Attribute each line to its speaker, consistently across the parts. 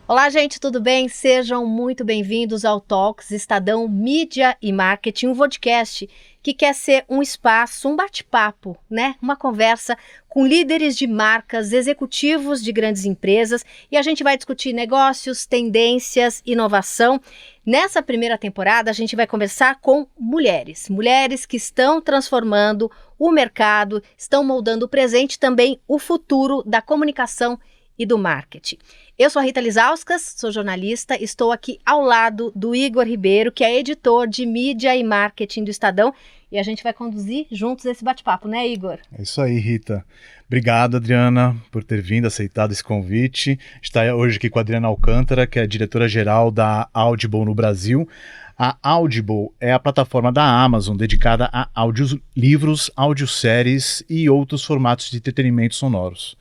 Speaker 1: Olá, gente, tudo bem? Sejam muito bem-vindos ao Talks Estadão Mídia e Marketing, um podcast que quer ser um espaço, um bate-papo, né? Uma conversa com líderes de marcas, executivos de grandes empresas, e a gente vai discutir negócios, tendências, inovação. Nessa primeira temporada, a gente vai conversar com mulheres que estão transformando o mercado, estão moldando o presente e também o futuro da comunicação e do marketing. Eu sou a Rita Lizauskas, sou jornalista, estou aqui ao lado do Igor Ribeiro, que é editor de mídia e marketing do Estadão, e a gente vai conduzir juntos esse bate-papo, né, Igor?
Speaker 2: É isso aí, Rita. Obrigado, Adriana, por ter vindo, aceitado esse convite. Está hoje aqui com a Adriana Alcântara, que é a diretora-geral da Audible no Brasil. A Audible é a plataforma da Amazon dedicada a audiolivros, audioséries e outros formatos de entretenimento sonoros.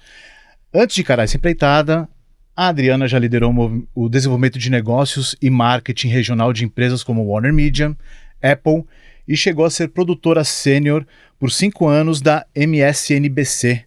Speaker 2: Antes de encarar essa empreitada, a Adriana já liderou o desenvolvimento de negócios e marketing regional de empresas como Warner Media, Apple, e chegou a ser produtora sênior por 5 anos da MSNBC,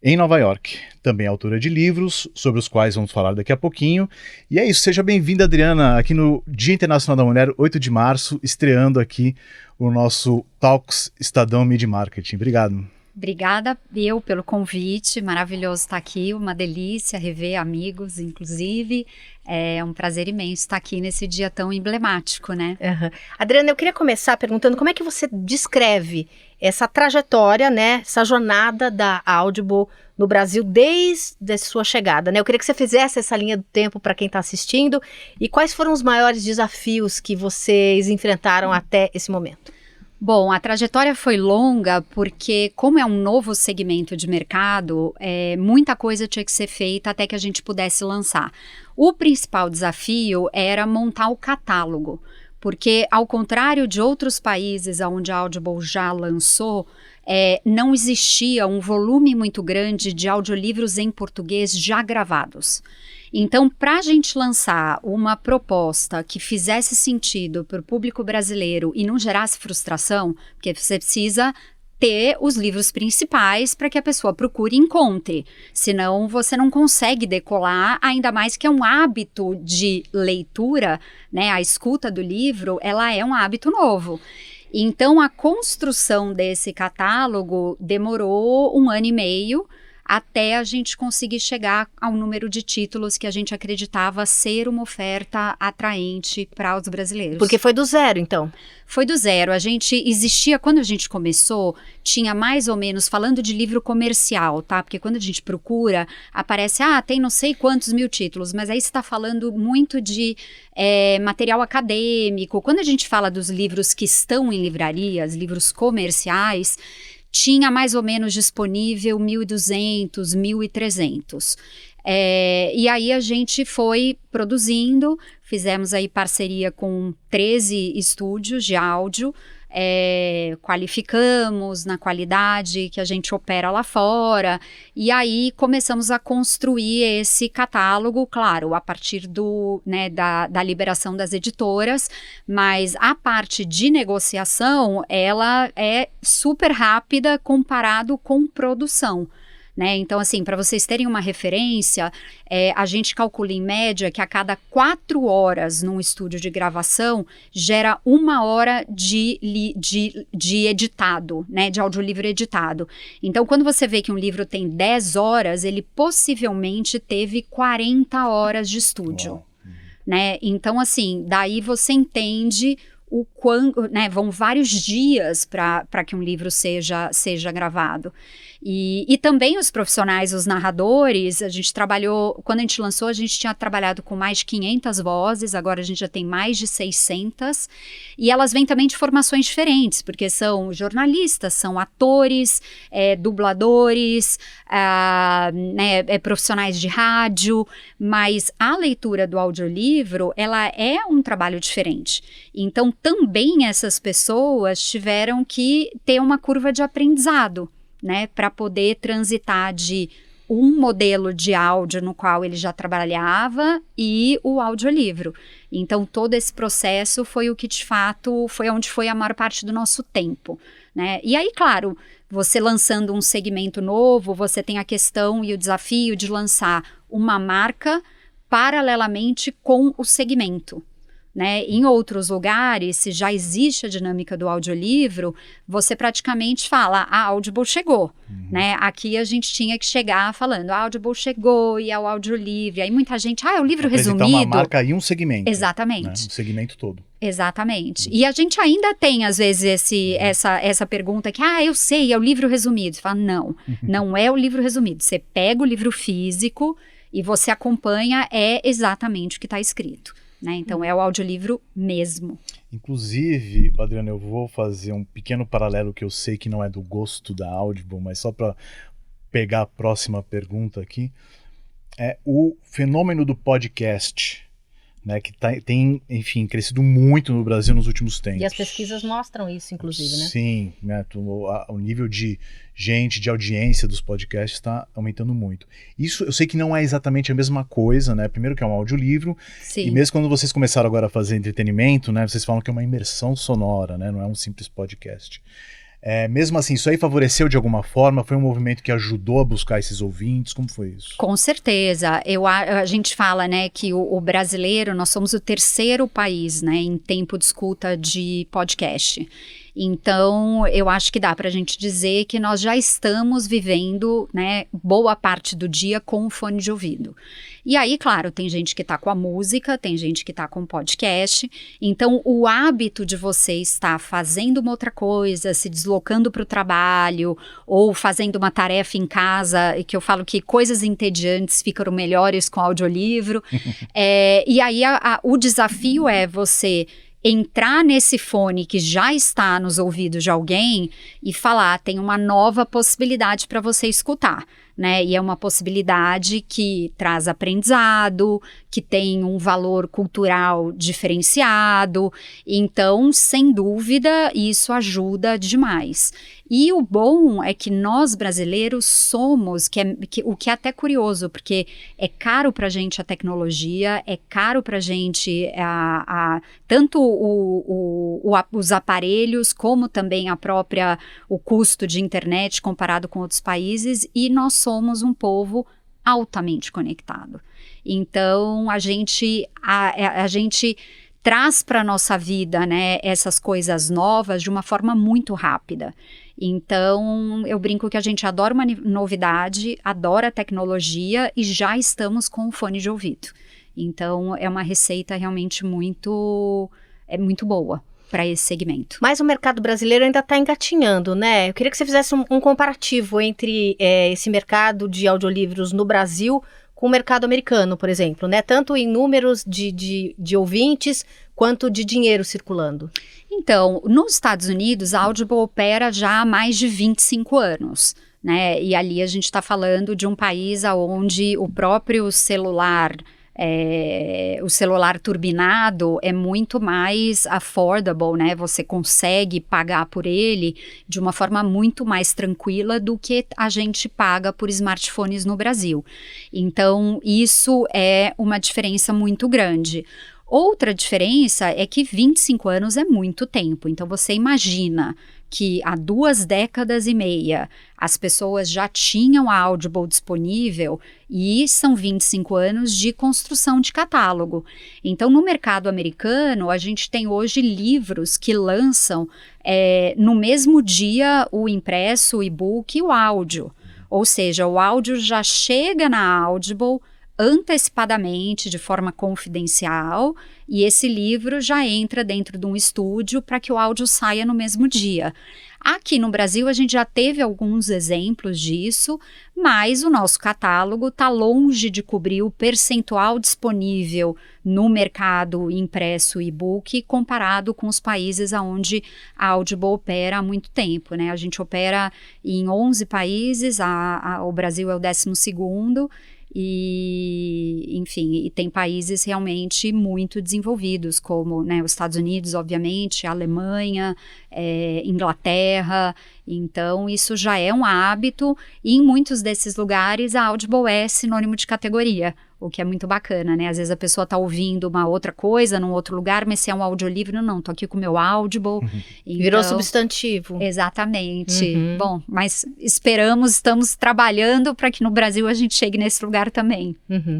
Speaker 2: em Nova York. Também é autora de livros, sobre os quais vamos falar daqui a pouquinho. E é isso, seja bem-vinda, Adriana, aqui no Dia Internacional da Mulher, 8 de março, estreando aqui o nosso Talks Estadão Mídia e Marketing. Obrigado.
Speaker 3: Obrigada pelo convite, maravilhoso estar aqui, uma delícia rever amigos, inclusive, é um prazer imenso estar aqui nesse dia tão emblemático, né?
Speaker 1: Uhum. Adriana, eu queria começar perguntando como é que você descreve essa trajetória, né, essa jornada da Audible no Brasil desde a sua chegada, né? Eu queria que você fizesse essa linha do tempo para quem está assistindo e quais foram os maiores desafios que vocês enfrentaram até esse momento?
Speaker 3: Bom, a trajetória foi longa porque, como é um novo segmento de mercado, muita coisa tinha que ser feita até que a gente pudesse lançar. O principal desafio era montar o catálogo, porque, ao contrário de outros países onde a Audible já lançou, não existia um volume muito grande de audiolivros em português já gravados. Então, para a gente lançar uma proposta que fizesse sentido para o público brasileiro e não gerasse frustração, porque você precisa ter os livros principais para que a pessoa procure e encontre. Senão, você não consegue decolar, ainda mais que é um hábito de leitura, né? A escuta do livro, ela é um hábito novo. Então, a construção desse catálogo demorou 1 ano e meio, até a gente conseguir chegar ao número de títulos que a gente acreditava ser uma oferta atraente para os brasileiros.
Speaker 1: Porque foi do zero, então?
Speaker 3: Foi do zero. A gente existia, quando a gente começou, tinha mais ou menos, falando de livro comercial, tá? Porque quando a gente procura, aparece, tem não sei quantos mil títulos, mas aí você está falando muito de material acadêmico. Quando a gente fala dos livros que estão em livrarias, livros comerciais, tinha mais ou menos disponível 1.200, 1.300. E aí a gente foi produzindo, fizemos aí parceria com 13 estúdios de áudio, qualificamos na qualidade que a gente opera lá fora, e aí começamos a construir esse catálogo, claro, a partir da liberação das editoras, mas a parte de negociação, ela é super rápida comparado com produção. Né? Então, assim, para vocês terem uma referência, a gente calcula em média que a cada 4 horas num estúdio de gravação gera 1 hora de editado, né? De audiolivro editado. Então, quando você vê que um livro tem 10 horas, ele possivelmente teve 40 horas de estúdio. Né? Então, assim, daí você entende o quanto, né, vão vários dias para que um livro seja gravado. E também os profissionais, os narradores, a gente trabalhou, quando a gente lançou, a gente tinha trabalhado com mais de 500 vozes, agora a gente já tem mais de 600, e elas vêm também de formações diferentes, porque são jornalistas, são atores, dubladores, profissionais de rádio, mas a leitura do audiolivro, ela é um trabalho diferente. Então, também essas pessoas tiveram que ter uma curva de aprendizado, né, para poder transitar de um modelo de áudio no qual ele já trabalhava e o audiolivro. Então, todo esse processo foi o que, de fato, foi onde foi a maior parte do nosso tempo, né? E aí, claro, você lançando um segmento novo, você tem a questão e o desafio de lançar uma marca paralelamente com o segmento. Né? Em outros lugares, se já existe a dinâmica do audiolivro, você praticamente fala, a Audible chegou. Né? Aqui a gente tinha que chegar falando, a Audible chegou e é o audiolivro. Aí muita gente, é o livro resumido.
Speaker 2: Uma marca e um segmento.
Speaker 3: Exatamente.
Speaker 2: Né? Um segmento todo.
Speaker 3: Exatamente. E a gente ainda tem, às vezes, essa pergunta que, eu sei, é o livro resumido. Você fala, não é o livro resumido. Você pega o livro físico e você acompanha, exatamente o que está escrito. Né? Então, é o audiolivro mesmo.
Speaker 2: Inclusive, Adriana, eu vou fazer um pequeno paralelo que eu sei que não é do gosto da Audible, mas só para pegar a próxima pergunta aqui. É o fenômeno do podcast, né, que tem, enfim, crescido muito no Brasil nos últimos tempos.
Speaker 1: E as pesquisas mostram isso, inclusive, né?
Speaker 2: Sim, né, o nível de gente, de audiência dos podcasts está aumentando muito. Isso eu sei que não é exatamente a mesma coisa, né? Primeiro que é um audiolivro,
Speaker 3: Sim.
Speaker 2: E mesmo quando vocês começaram agora a fazer entretenimento, né, vocês falam que é uma imersão sonora, né, não é um simples podcast. Mesmo assim, isso aí favoreceu de alguma forma? Foi um movimento que ajudou a buscar esses ouvintes? Como foi isso?
Speaker 3: Com certeza. A gente fala, né, que o brasileiro, nós somos o terceiro país, né, em tempo de escuta de podcast. Então, eu acho que dá para a gente dizer que nós já estamos vivendo, né, boa parte do dia com o fone de ouvido. E aí, claro, tem gente que está com a música, tem gente que está com o podcast. Então, o hábito de você estar fazendo uma outra coisa, se deslocando para o trabalho ou fazendo uma tarefa em casa, e que eu falo que coisas entediantes ficam melhores com audiolivro. E aí, o desafio é você entrar nesse fone que já está nos ouvidos de alguém e falar, tem uma nova possibilidade para você escutar, né? E é uma possibilidade que traz aprendizado, que tem um valor cultural diferenciado. Então, sem dúvida, isso ajuda demais. E o bom é que nós brasileiros somos, o que é até curioso, porque é caro pra gente a tecnologia, é caro pra gente tanto os aparelhos, como também o custo de internet comparado com outros países, e nós somos um povo altamente conectado. Então, a gente traz para a nossa vida, né, essas coisas novas de uma forma muito rápida. Então, eu brinco que a gente adora uma novidade, adora a tecnologia e já estamos com o fone de ouvido. Então, é uma receita realmente muito boa para esse segmento.
Speaker 1: Mas o mercado brasileiro ainda está engatinhando, né? Eu queria que você fizesse um comparativo entre esse mercado de audiolivros no Brasil com o mercado americano, por exemplo, né? Tanto em números de ouvintes quanto de dinheiro circulando.
Speaker 3: Então, nos Estados Unidos, a Audible opera já há mais de 25 anos, né? E ali a gente está falando de um país onde o próprio celular turbinado é muito mais affordable, né? Você consegue pagar por ele de uma forma muito mais tranquila do que a gente paga por smartphones no Brasil. Então, isso é uma diferença muito grande. Outra diferença é que 25 anos é muito tempo. Então, você imagina que há 2 décadas e meia as pessoas já tinham a Audible disponível e são 25 anos de construção de catálogo. Então, no mercado americano, a gente tem hoje livros que lançam no mesmo dia o impresso, o e-book e o áudio. Ou seja, o áudio já chega na Audible antecipadamente, de forma confidencial, e esse livro já entra dentro de um estúdio para que o áudio saia no mesmo dia. Aqui no Brasil a gente já teve alguns exemplos disso, mas o nosso catálogo está longe de cobrir o percentual disponível no mercado impresso e-book comparado com os países onde a Audible opera há muito tempo, né? A gente opera em 11 países, o Brasil é o 12º, e, enfim, e tem países realmente muito desenvolvidos, como, né, os Estados Unidos, obviamente, a Alemanha, Inglaterra. Então, isso já é um hábito, e em muitos desses lugares a Audible é sinônimo de categoria. o que é muito bacana, né? Às vezes a pessoa tá ouvindo uma outra coisa num outro lugar, mas se é um audiolivro, não, tô aqui com o meu Audible. Então,
Speaker 1: virou substantivo.
Speaker 3: Exatamente. Bom, mas estamos trabalhando para que no Brasil a gente chegue nesse lugar também.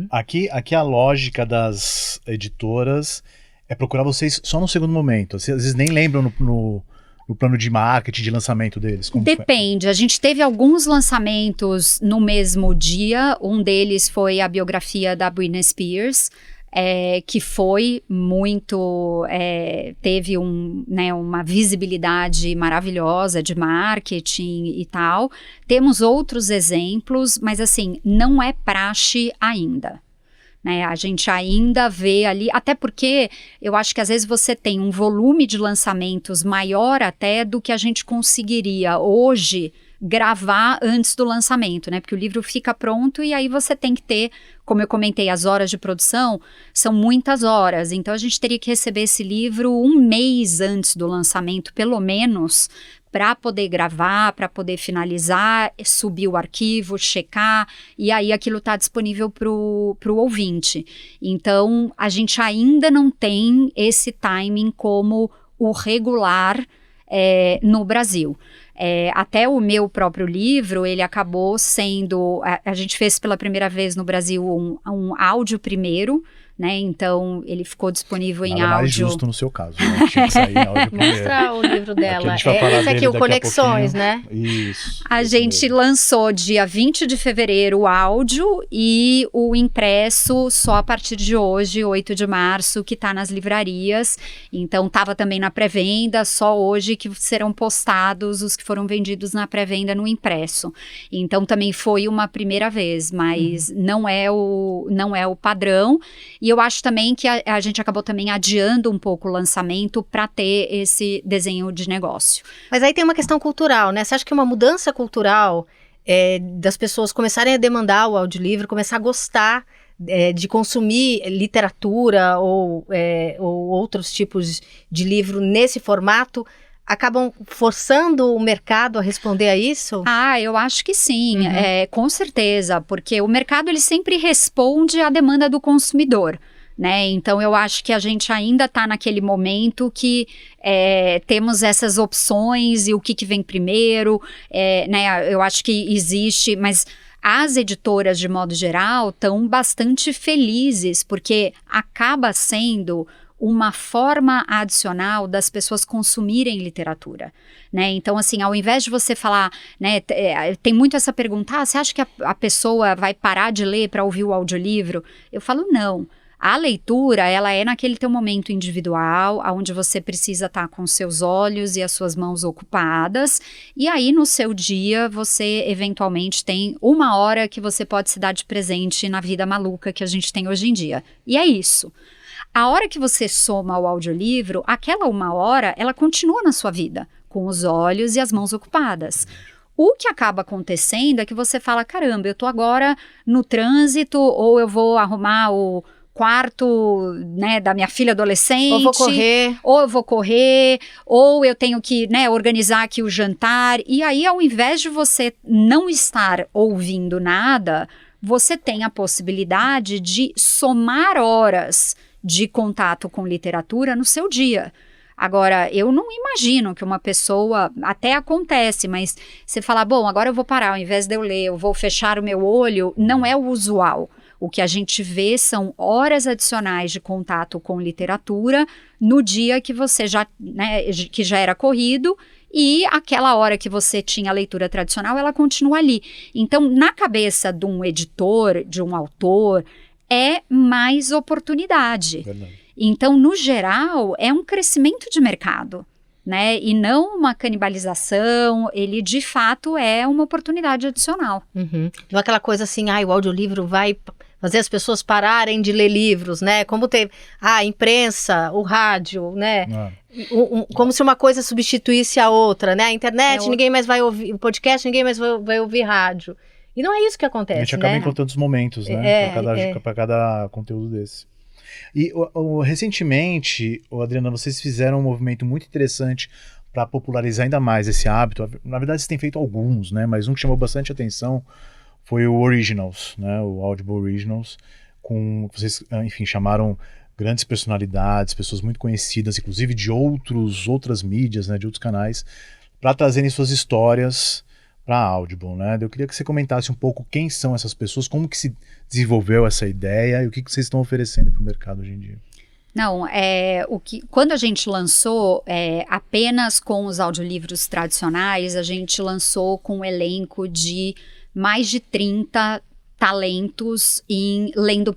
Speaker 2: Aqui a lógica das editoras é procurar vocês só no segundo momento. Às vezes nem lembram no plano de marketing, de lançamento deles.
Speaker 3: Depende. A gente teve alguns lançamentos no mesmo dia. Um deles foi a biografia da Britney Spears, que foi muito... teve uma visibilidade maravilhosa de marketing e tal. Temos outros exemplos, mas assim, não é praxe ainda. A gente ainda vê ali, até porque eu acho que às vezes você tem um volume de lançamentos maior até do que a gente conseguiria hoje gravar antes do lançamento, né? Porque o livro fica pronto e aí você tem que ter, como eu comentei, as horas de produção são muitas horas, então a gente teria que receber esse livro um mês antes do lançamento, pelo menos, para poder gravar, para poder finalizar, subir o arquivo, checar, e aí aquilo está disponível para o ouvinte. Então, a gente ainda não tem esse timing como o regular no Brasil. Até o meu próprio livro, ele acabou sendo... A gente fez pela primeira vez no Brasil um áudio primeiro, né? Então, ele ficou disponível em áudio.
Speaker 2: Mais justo no seu caso, né? Tinha que sair em áudio primeiro.
Speaker 1: Mostra o livro dela.
Speaker 2: Esse
Speaker 1: aqui, o Conexões, né?
Speaker 2: Isso.
Speaker 3: A gente lançou dia 20 de fevereiro o áudio e o impresso só a partir de hoje, 8 de março, que está nas livrarias. Então, estava também na pré-venda, só hoje que serão postados os que foram vendidos na pré-venda no impresso. Então, também foi uma primeira vez, mas não é o padrão. E eu acho também que a gente acabou também adiando um pouco o lançamento para ter esse desenho de negócio.
Speaker 1: Mas aí tem uma questão cultural, né? Você acha que uma mudança cultural das pessoas começarem a demandar o audiolivro, começar a gostar de consumir literatura ou outros tipos de livro nesse formato, acabam forçando o mercado a responder a isso?
Speaker 3: Eu acho que sim, com certeza, porque o mercado ele sempre responde à demanda do consumidor, né? Então eu acho que a gente ainda está naquele momento que temos essas opções e o que vem primeiro, né? Eu acho que existe, mas as editoras de modo geral estão bastante felizes, porque acaba sendo uma forma adicional das pessoas consumirem literatura, né? Então, assim, ao invés de você falar, né, tem muito essa pergunta, você acha que a pessoa vai parar de ler para ouvir o audiolivro? Eu falo, não. A leitura, ela é naquele teu momento individual, onde você precisa estar com seus olhos e as suas mãos ocupadas, e aí no seu dia você eventualmente tem uma hora que você pode se dar de presente na vida maluca que a gente tem hoje em dia. E é isso. A hora que você soma o audiolivro, aquela uma hora, ela continua na sua vida, com os olhos e as mãos ocupadas. O que acaba acontecendo é que você fala, caramba, eu tô agora no trânsito, ou eu vou arrumar o quarto, né, da minha filha adolescente.
Speaker 1: Ou eu vou correr,
Speaker 3: ou eu tenho que, né, organizar aqui o jantar. E aí, ao invés de você não estar ouvindo nada, você tem a possibilidade de somar horas de contato com literatura no seu dia. Agora, eu não imagino que uma pessoa, até acontece, mas você fala, bom, agora eu vou parar, ao invés de eu ler, eu vou fechar o meu olho, não é o usual. O que a gente vê são horas adicionais de contato com literatura no dia que você já, né, que já era corrido, e aquela hora que você tinha a leitura tradicional, ela continua ali. Então, na cabeça de um editor, de um autor, é mais oportunidade.
Speaker 2: Verdade.
Speaker 3: Então, no geral, é um crescimento de mercado, né? E não uma canibalização, ele de fato é uma oportunidade adicional.
Speaker 1: Não é aquela coisa assim, o audiolivro vai fazer as pessoas pararem de ler livros, né? Como teve a imprensa, o rádio, né? Como se uma coisa substituísse a outra, né? A internet, ninguém mais vai ouvir, o podcast, ninguém mais vai ouvir rádio. E não é isso que acontece, né?
Speaker 2: A gente acaba encontrando os momentos, né? Para cada conteúdo desse. E recentemente, Adriana, vocês fizeram um movimento muito interessante para popularizar ainda mais esse hábito. Na verdade, vocês têm feito alguns, né? Mas um que chamou bastante atenção foi o Originals, né? O Audible Originals, vocês, enfim, chamaram grandes personalidades, pessoas muito conhecidas, inclusive de outras mídias, né, de outros canais, para trazerem suas histórias para a Audible, né? Eu queria que você comentasse um pouco quem são essas pessoas, como que se desenvolveu essa ideia e o que vocês estão oferecendo para o mercado hoje em dia.
Speaker 3: Não, quando a gente lançou apenas com os audiolivros tradicionais, a gente lançou com um elenco de mais de 30 talentos lendo,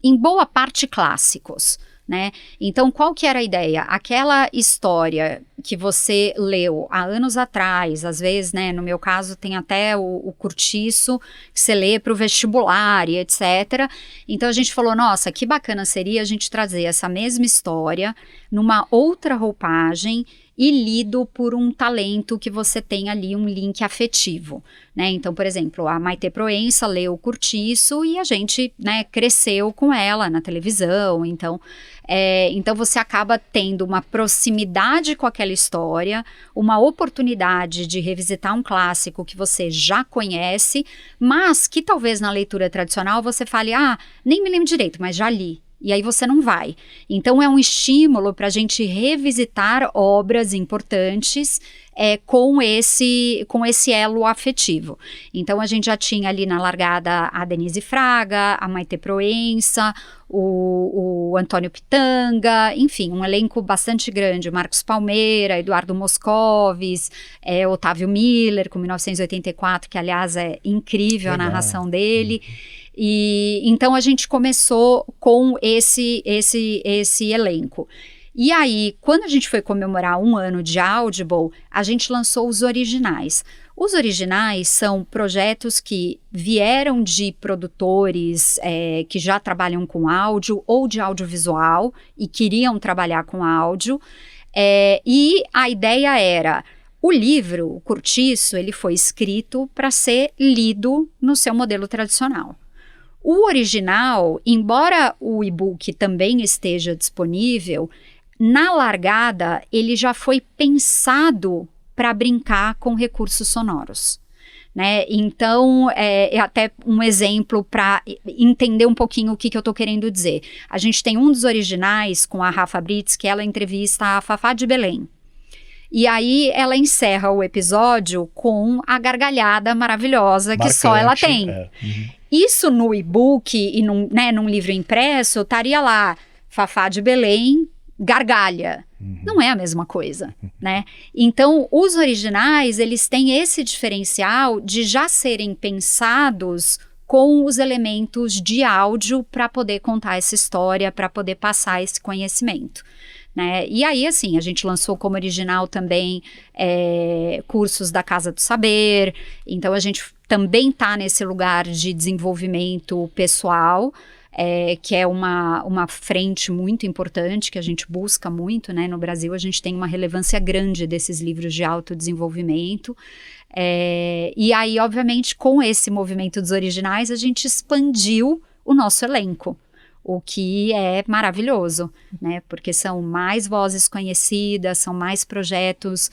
Speaker 3: em boa parte, clássicos, né? Então, qual que era a ideia? Aquela história que você leu há anos atrás, às vezes, né, no meu caso tem até o Curtiço, que você lê para o vestibular e etc. Então a gente falou, nossa, que bacana seria a gente trazer essa mesma história numa outra roupagem e lido por um talento que você tem ali um link afetivo, né? Então, por exemplo, a Maite Proença leu o Curtiço e a gente, né, cresceu com ela na televisão, então você acaba tendo uma proximidade com aquela história, uma oportunidade de revisitar um clássico que você já conhece, mas que talvez na leitura tradicional você fale, nem me lembro direito, mas já li. E aí você não vai. Então é um estímulo para a gente revisitar obras importantes com esse elo afetivo. Então a gente já tinha ali na largada a Denise Fraga, a Maite Proença, o Antônio Pitanga, enfim, um elenco bastante grande, Marcos Palmeira, Eduardo Moscovis, Otávio Miller, com 1984, que aliás é incrível a narração dele. E então a gente começou com esse elenco. E aí, quando a gente foi comemorar 1 ano de Audible, a gente lançou os originais. Os originais são projetos que vieram de produtores que já trabalham com áudio ou de audiovisual e queriam trabalhar com áudio. E a ideia era, o livro, o Curtiço, ele foi escrito para ser lido no seu modelo tradicional. O original, embora o e-book também esteja disponível, na largada ele já foi pensado para brincar com recursos sonoros, né? Então, até um exemplo para entender um pouquinho o que eu estou querendo dizer. A gente tem um dos originais com a Rafa Brits, que ela entrevista a Fafá de Belém. E aí ela encerra o episódio com a gargalhada maravilhosa que só ela tem. Isso no e-book e num livro impresso estaria lá, Fafá de Belém, gargalha. Não é a mesma coisa, né? Então, os originais, eles têm esse diferencial de já serem pensados com os elementos de áudio para poder contar essa história, para poder passar esse conhecimento, né? E aí, assim, a gente lançou como original também cursos da Casa do Saber, então a gente também está nesse lugar de desenvolvimento pessoal, que é uma frente muito importante que a gente busca muito, né? No Brasil a gente tem uma relevância grande desses livros de autodesenvolvimento, e aí, obviamente, com esse movimento dos originais, a gente expandiu o nosso elenco, o que é maravilhoso, né? Porque são mais vozes conhecidas, são mais projetos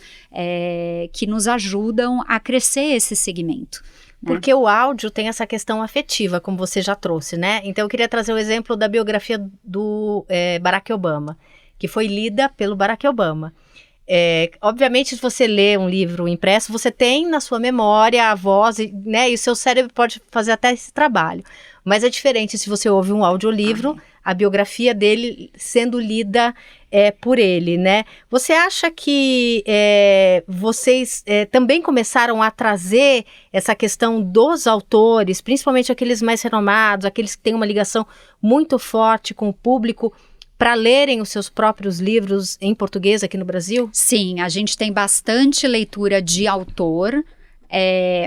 Speaker 3: que nos ajudam a crescer esse segmento.
Speaker 1: Porque o áudio tem essa questão afetiva, como você já trouxe, né? Então eu queria trazer o exemplo da biografia do Barack Obama, que foi lida pelo Barack Obama. Obviamente, se você lê um livro impresso, você tem na sua memória a voz, né? E o seu cérebro pode fazer até esse trabalho. Mas é diferente se você ouve um audiolivro, a biografia dele sendo lida por ele, né? Você acha que vocês também começaram a trazer essa questão dos autores, principalmente aqueles mais renomados, aqueles que têm uma ligação muito forte com o público, para lerem os seus próprios livros em português aqui no Brasil?
Speaker 3: Sim, a gente tem bastante leitura de autor,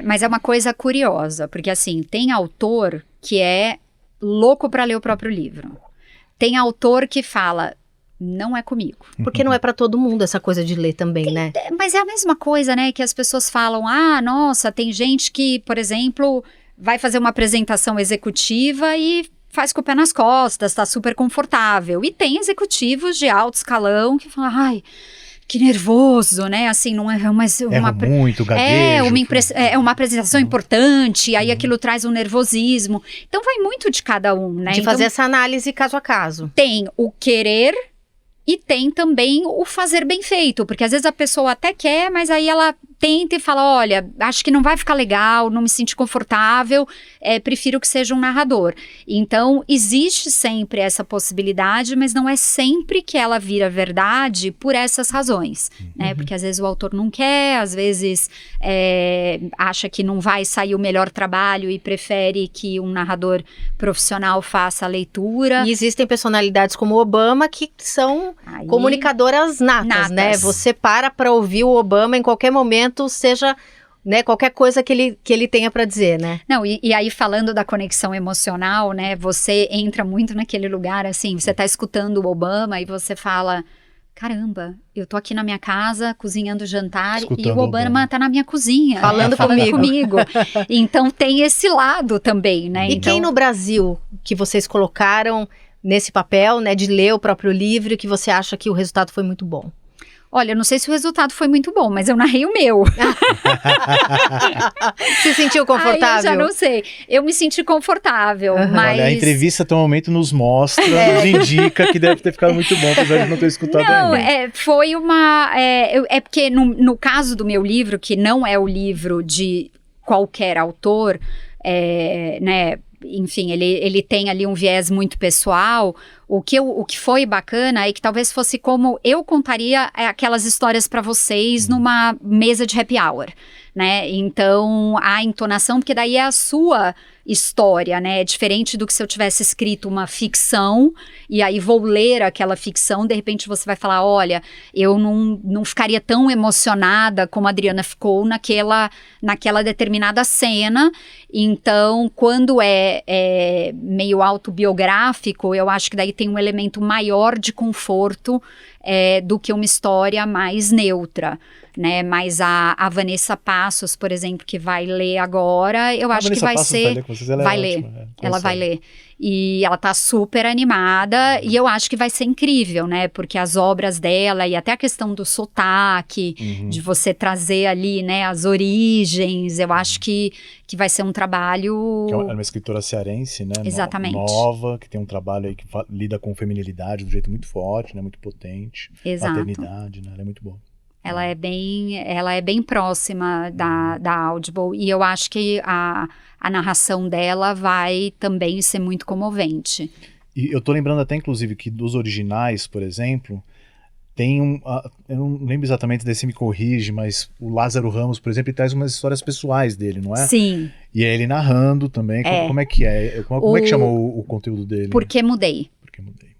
Speaker 3: mas é uma coisa curiosa, porque assim, tem autor que é louco para ler o próprio livro. Tem autor que fala, não é comigo.
Speaker 1: Porque não é para todo mundo essa coisa de ler também, né?
Speaker 3: Mas é a mesma coisa, né, que as pessoas falam, nossa, tem gente que, por exemplo, vai fazer uma apresentação executiva e faz com o pé nas costas, tá super confortável. E tem executivos de alto escalão que falam, que nervoso, né? Assim, não é
Speaker 2: muito, gaguejo.
Speaker 3: É uma apresentação importante, aí aquilo traz um nervosismo. Então vai muito de cada um, né?
Speaker 1: De fazer essa análise caso a caso.
Speaker 3: Tem o querer e tem também o fazer bem feito, porque às vezes a pessoa até quer, mas aí ela tenta e fala, olha, acho que não vai ficar legal, não me sinto confortável, prefiro que seja um narrador. Então, existe sempre essa possibilidade, mas não é sempre que ela vira verdade por essas razões, né? Porque às vezes o autor não quer, às vezes acha que não vai sair o melhor trabalho e prefere que um narrador profissional faça a leitura.
Speaker 1: E existem personalidades como o Obama que são comunicadoras natas, né? Você para ouvir o Obama em qualquer momento, seja, né, qualquer coisa que ele tenha para dizer, né?
Speaker 3: Não, e aí falando da conexão emocional, né, você entra muito naquele lugar, assim, você tá escutando o Obama e você fala, caramba, eu tô aqui na minha casa, cozinhando jantar, escutando e o Obama tá na minha cozinha.
Speaker 1: Falando
Speaker 3: comigo. Então tem esse lado também, né?
Speaker 1: E quem no Brasil que vocês colocaram nesse papel, né, de ler o próprio livro, que você acha que o resultado foi muito bom?
Speaker 3: Olha, eu não sei se o resultado foi muito bom, mas eu narrei o meu.
Speaker 1: Se sentiu confortável?
Speaker 3: Eu já não sei. Eu me senti confortável, mas...
Speaker 2: Olha, a entrevista até o momento nos mostra, nos indica que deve ter ficado muito bom, apesar de não ter escutado ainda.
Speaker 3: Foi uma... porque no caso do meu livro, que não é o livro de qualquer autor, né... Enfim, ele tem ali um viés muito pessoal. O que foi bacana é que talvez fosse como eu contaria aquelas histórias para vocês numa mesa de happy hour, né? Então, a entonação, porque daí é a sua história, né? É diferente do que se eu tivesse escrito uma ficção e aí vou ler aquela ficção, de repente você vai falar, olha, eu não ficaria tão emocionada como a Adriana ficou naquela determinada cena. Então, quando é meio autobiográfico, eu acho que daí tem um elemento maior de conforto do que uma história mais neutra, né? Mas a Vanessa Passos, por exemplo, que vai ler agora, eu acho que vai ser... Vai ler, ela vai ler. E ela tá super animada e eu acho que vai ser incrível, né? Porque as obras dela e até a questão do sotaque, de você trazer ali, né, as origens, eu acho que vai ser um trabalho...
Speaker 2: Que é uma escritora cearense, né?
Speaker 3: Exatamente.
Speaker 2: Nova, que tem um trabalho aí que lida com feminilidade de um jeito muito forte, né? Muito potente.
Speaker 3: Exato.
Speaker 2: Maternidade, né? Ela é muito boa.
Speaker 3: Ela é bem próxima da Audible e eu acho que a narração dela vai também ser muito comovente.
Speaker 2: E eu tô lembrando até, inclusive, que dos originais, por exemplo, tem eu não lembro exatamente desse, me corrige, mas o Lázaro Ramos, por exemplo, ele traz umas histórias pessoais dele, não é?
Speaker 3: Sim.
Speaker 2: E é ele narrando também. Como é que é? Como é que chamou o conteúdo dele?
Speaker 3: Porque Mudei.
Speaker 2: Porque Mudei.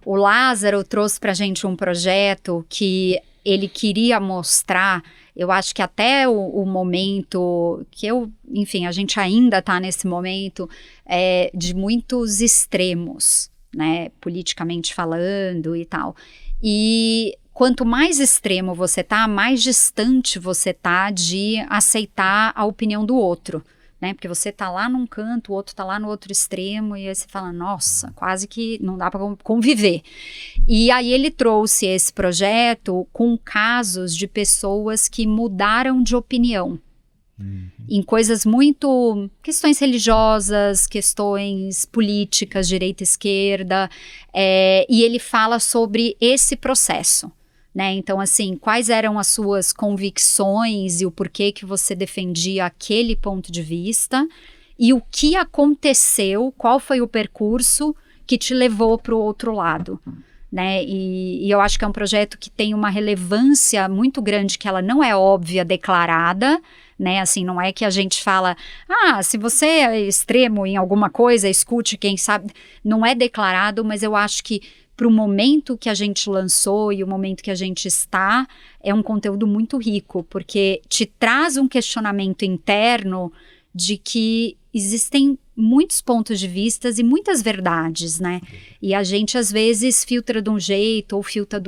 Speaker 3: O Lázaro trouxe pra gente um projeto que ele queria mostrar, eu acho que até o momento que enfim, a gente ainda está nesse momento de muitos extremos, né, politicamente falando e tal. E quanto mais extremo você tá, mais distante você tá de aceitar a opinião do outro. Né? Porque você tá lá num canto, o outro tá lá no outro extremo, e aí você fala, nossa, quase que não dá para conviver. E aí ele trouxe esse projeto com casos de pessoas que mudaram de opinião. Em coisas muito... questões religiosas, questões políticas, direita e esquerda, e ele fala sobre esse processo. Né? Então, assim, quais eram as suas convicções e o porquê que você defendia aquele ponto de vista e o que aconteceu, qual foi o percurso que te levou para o outro lado, né? E eu acho que é um projeto que tem uma relevância muito grande, que ela não é óbvia, declarada, né? Assim, não é que a gente fala, se você é extremo em alguma coisa, escute, quem sabe, não é declarado, mas eu acho que para o momento que a gente lançou e o momento que a gente está, é um conteúdo muito rico, porque te traz um questionamento interno de que existem muitos pontos de vista e muitas verdades, né? E a gente, às vezes, filtra de um jeito ou filtra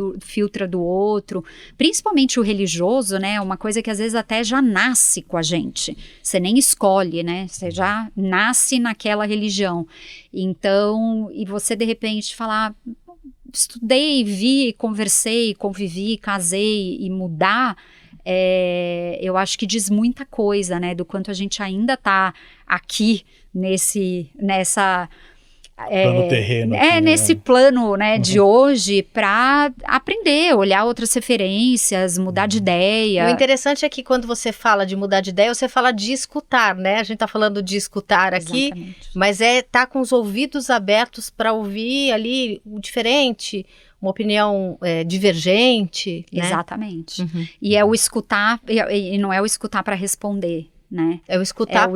Speaker 3: do outro, principalmente o religioso, né? Uma coisa que, às vezes, até já nasce com a gente. Você nem escolhe, né? Você já nasce naquela religião. Então, e você, de repente, falar... estudei, vi, conversei, convivi, casei e mudar, eu acho que diz muita coisa, né? Do quanto a gente ainda está aqui nessa...
Speaker 2: plano terreno. Aqui,
Speaker 3: nesse plano, né, de hoje, para aprender, olhar outras referências, mudar de ideia.
Speaker 1: O interessante é que quando você fala de mudar de ideia, você fala de escutar, né? A gente tá falando de escutar aqui,
Speaker 3: Exatamente.
Speaker 1: mas tá com os ouvidos abertos para ouvir ali o diferente, uma opinião divergente, né?
Speaker 3: Exatamente.
Speaker 1: Uhum.
Speaker 3: E é o escutar, e não é o escutar para responder, né?
Speaker 1: É o escutar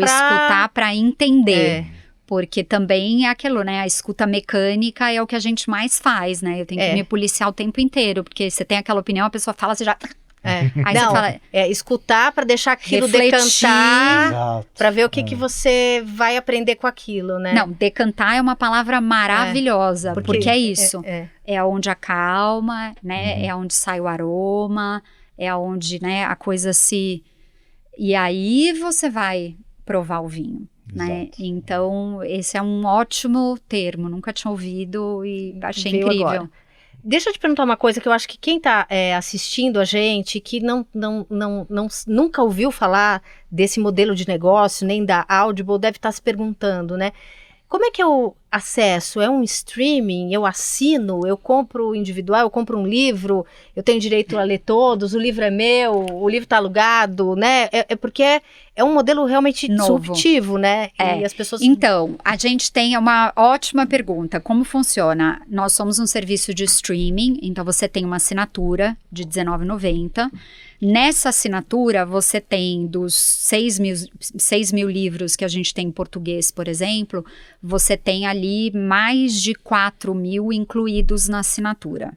Speaker 3: para entender. Porque também é aquilo, né? A escuta mecânica é o que a gente mais faz, né? Eu tenho que me policiar o tempo inteiro, porque você tem aquela opinião, a pessoa fala, você já... Aí
Speaker 1: não,
Speaker 3: você fala...
Speaker 1: escutar para deixar aquilo
Speaker 3: refletir,
Speaker 1: decantar, para ver o que você vai aprender com aquilo, né?
Speaker 3: Não, decantar é uma palavra maravilhosa, porque é isso. É onde acalma, né? É onde sai o aroma, é onde, né, a coisa se... E aí você vai provar o vinho. Né? Então, esse é um ótimo termo, nunca tinha ouvido e achei incrível. Agora.
Speaker 1: Deixa eu te perguntar uma coisa que eu acho que quem está assistindo a gente, que nunca ouviu falar desse modelo de negócio, nem da Audible, deve estar se perguntando, né? Como é que eu acesso? É um streaming? Eu assino? Eu compro individual? Eu compro um livro? Eu tenho direito a ler todos? O livro é meu? O livro está alugado? Né? Porque é um modelo realmente disruptivo, né? E as pessoas...
Speaker 3: Então, a gente tem uma ótima pergunta. Como funciona? Nós somos um serviço de streaming, então você tem uma assinatura de R$19,90. Nessa assinatura, você tem dos 6 mil livros que a gente tem em português, por exemplo, você tem ali mais de 4 mil incluídos na assinatura.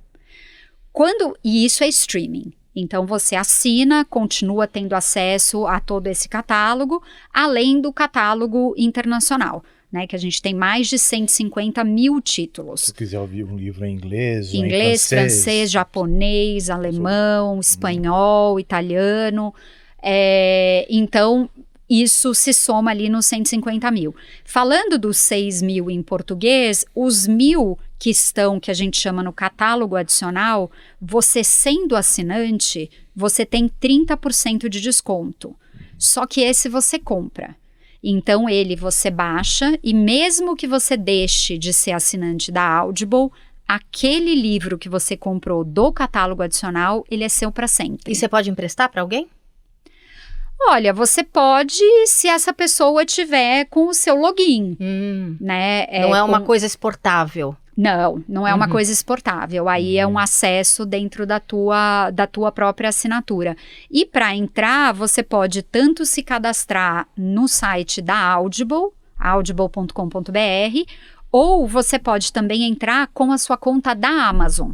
Speaker 3: E isso é streaming. Então, você assina, continua tendo acesso a todo esse catálogo, além do catálogo internacional, né? Que a gente tem mais de 150 mil títulos.
Speaker 2: Se quiser ouvir um livro em inglês, ou
Speaker 3: inglês,
Speaker 2: em
Speaker 3: francês, japonês, alemão, espanhol, italiano. Então, isso se soma ali nos 150 mil. Falando dos 6 mil em português, os 1.000 que a gente chama no catálogo adicional, você sendo assinante, você tem 30% de desconto. Só que esse você compra. Então, você baixa e mesmo que você deixe de ser assinante da Audible, aquele livro que você comprou do catálogo adicional, ele é seu para sempre.
Speaker 1: E você pode emprestar para alguém?
Speaker 3: Olha, você pode se essa pessoa tiver com o seu login, né?
Speaker 1: Não é uma coisa exportável.
Speaker 3: Não é uma coisa exportável. Aí é um acesso dentro da tua própria assinatura. E para entrar, você pode tanto se cadastrar no site da Audible, audible.com.br, ou você pode também entrar com a sua conta da Amazon.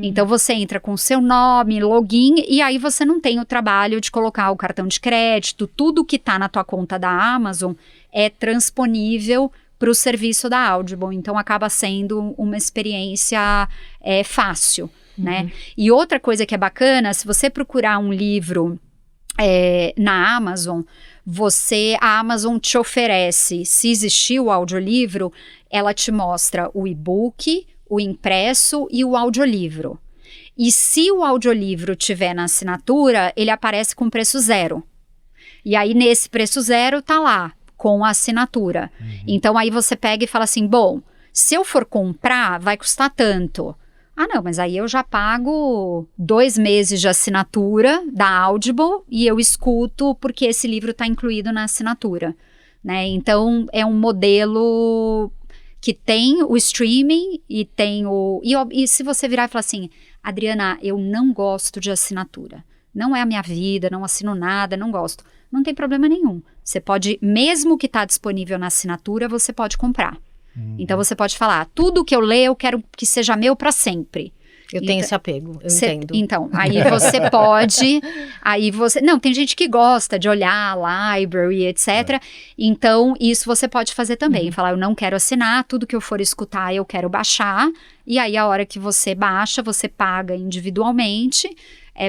Speaker 3: Então, você entra com o seu nome, login, e aí você não tem o trabalho de colocar o cartão de crédito. Tudo que está na tua conta da Amazon é transponível para o serviço da Audible. Então, acaba sendo uma experiência fácil, né? E outra coisa que é bacana, se você procurar um livro na Amazon, a Amazon te oferece, se existir o audiolivro, ela te mostra o e-book, o impresso e o audiolivro. E se o audiolivro tiver na assinatura, ele aparece com preço zero. E aí, nesse preço zero, tá lá, com a assinatura. Então, aí você pega e fala assim, bom, se eu for comprar, vai custar tanto. Ah, não, mas aí eu já pago 2 meses de assinatura da Audible e eu escuto porque esse livro está incluído na assinatura, né? Então, é um modelo que tem o streaming e tem e se você virar e falar assim, Adriana, eu não gosto de assinatura. Não é a minha vida, não assino nada, não gosto. Não tem problema nenhum. Você pode, mesmo que está disponível na assinatura, você pode comprar. Então, você pode falar, tudo que eu ler, eu quero que seja meu para sempre.
Speaker 1: Eu tenho esse apego, eu entendo.
Speaker 3: Então, aí você pode, não, tem gente que gosta de olhar a library, etc. Então, isso você pode fazer também. Falar, eu não quero assinar, tudo que eu for escutar, eu quero baixar. E aí, a hora que você baixa, você paga individualmente.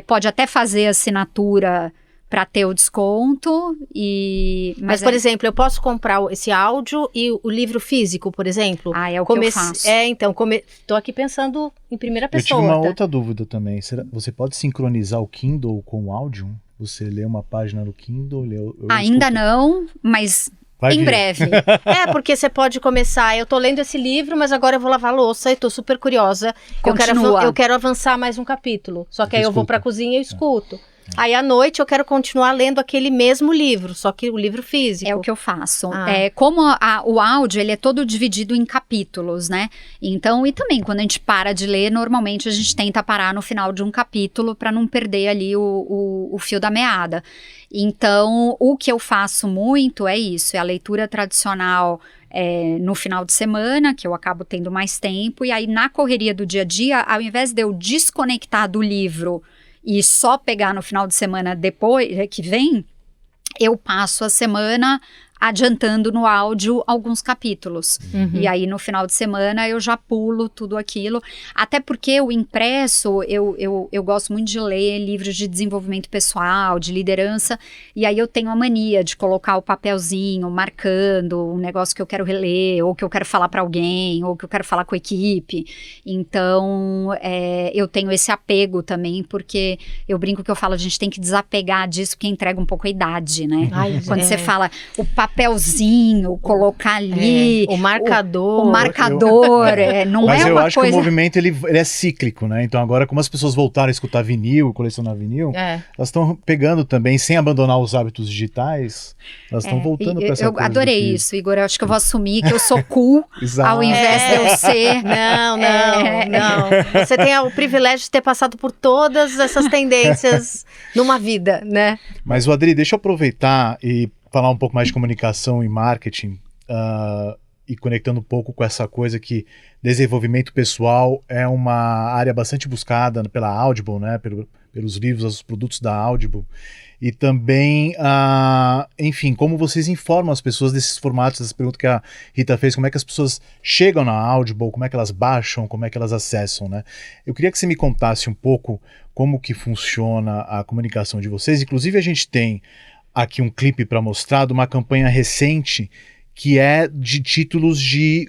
Speaker 3: Pode até fazer assinatura para ter o desconto.
Speaker 1: Mas por exemplo, eu posso comprar esse áudio e o livro físico, por exemplo?
Speaker 3: É o que eu faço.
Speaker 1: Então, tô aqui pensando em primeira pessoa.
Speaker 2: Eu tive uma outra dúvida também. Você pode sincronizar o Kindle com o áudio? Você lê uma página no Kindle?
Speaker 3: Ainda não, mas... Em breve.
Speaker 1: Porque você pode começar. Eu tô lendo esse livro, mas agora eu vou lavar louça e tô super curiosa. Eu quero avançar mais um capítulo. Só que aí eu vou pra cozinha e escuto. Aí à noite eu quero continuar lendo aquele mesmo livro, só que o livro físico.
Speaker 3: É o que eu faço. Como o áudio, ele é todo dividido em capítulos, né? Então, e também quando a gente para de ler, normalmente a gente tenta parar no final de um capítulo para não perder ali o fio da meada. Então, o que eu faço muito é isso, é a leitura tradicional no final de semana, que eu acabo tendo mais tempo, e aí na correria do dia a dia, ao invés de eu desconectar do livro e só pegar no final de semana depois, que vem, eu passo a semana adiantando no áudio alguns capítulos. E aí no final de semana eu já pulo tudo aquilo, até porque o impresso, eu gosto muito de ler livros de desenvolvimento pessoal, de liderança, e aí eu tenho a mania de colocar o papelzinho marcando um negócio que eu quero reler, ou que eu quero falar para alguém, ou que eu quero falar com a equipe. Então eu tenho esse apego também, porque eu brinco que eu falo, a gente tem que desapegar disso, porque entrega um pouco a idade, né? Quando você fala o papelzinho, colocar ali...
Speaker 1: O marcador.
Speaker 3: O marcador, não
Speaker 2: Mas
Speaker 3: é uma coisa...
Speaker 2: Mas eu acho que o movimento, ele é cíclico, né? Então agora, como as pessoas voltaram a escutar vinil, colecionar vinil, elas estão pegando também, sem abandonar os hábitos digitais, elas estão voltando para essa coisa.
Speaker 3: Eu adorei isso, Igor. Eu acho que eu vou assumir que eu sou cool, ao invés de eu ser...
Speaker 1: Não. Você tem o privilégio de ter passado por todas essas tendências numa vida, né?
Speaker 2: Mas, Adri, deixa eu aproveitar e falar um pouco mais de comunicação e marketing, e conectando um pouco com essa coisa que desenvolvimento pessoal é uma área bastante buscada pela Audible, né? Pelos livros, os produtos da Audible. E também, enfim, como vocês informam as pessoas desses formatos, essa pergunta que a Rita fez, como é que as pessoas chegam na Audible, como é que elas baixam, como é que elas acessam, né? Eu queria que você me contasse um pouco como que funciona a comunicação de vocês. Inclusive, a gente tem aqui um clipe para mostrar de uma campanha recente que é de títulos de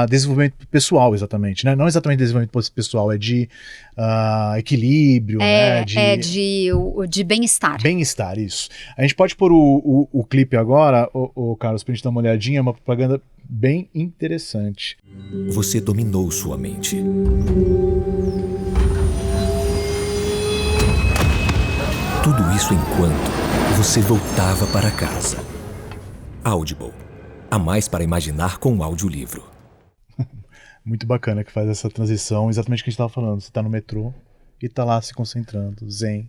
Speaker 2: desenvolvimento pessoal, exatamente, né? Não exatamente desenvolvimento pessoal, é de equilíbrio, né?
Speaker 3: De bem-estar.
Speaker 2: Bem-estar, isso. A gente pode pôr o clipe agora, Carlos, pra gente dar uma olhadinha, é uma propaganda bem interessante.
Speaker 4: Você dominou sua mente. Tudo isso enquanto você voltava para casa. Audible. A mais para imaginar com o audiolivro.
Speaker 2: Muito bacana que faz essa transição, exatamente o que a gente estava falando. Você está no metrô e está lá se concentrando, zen.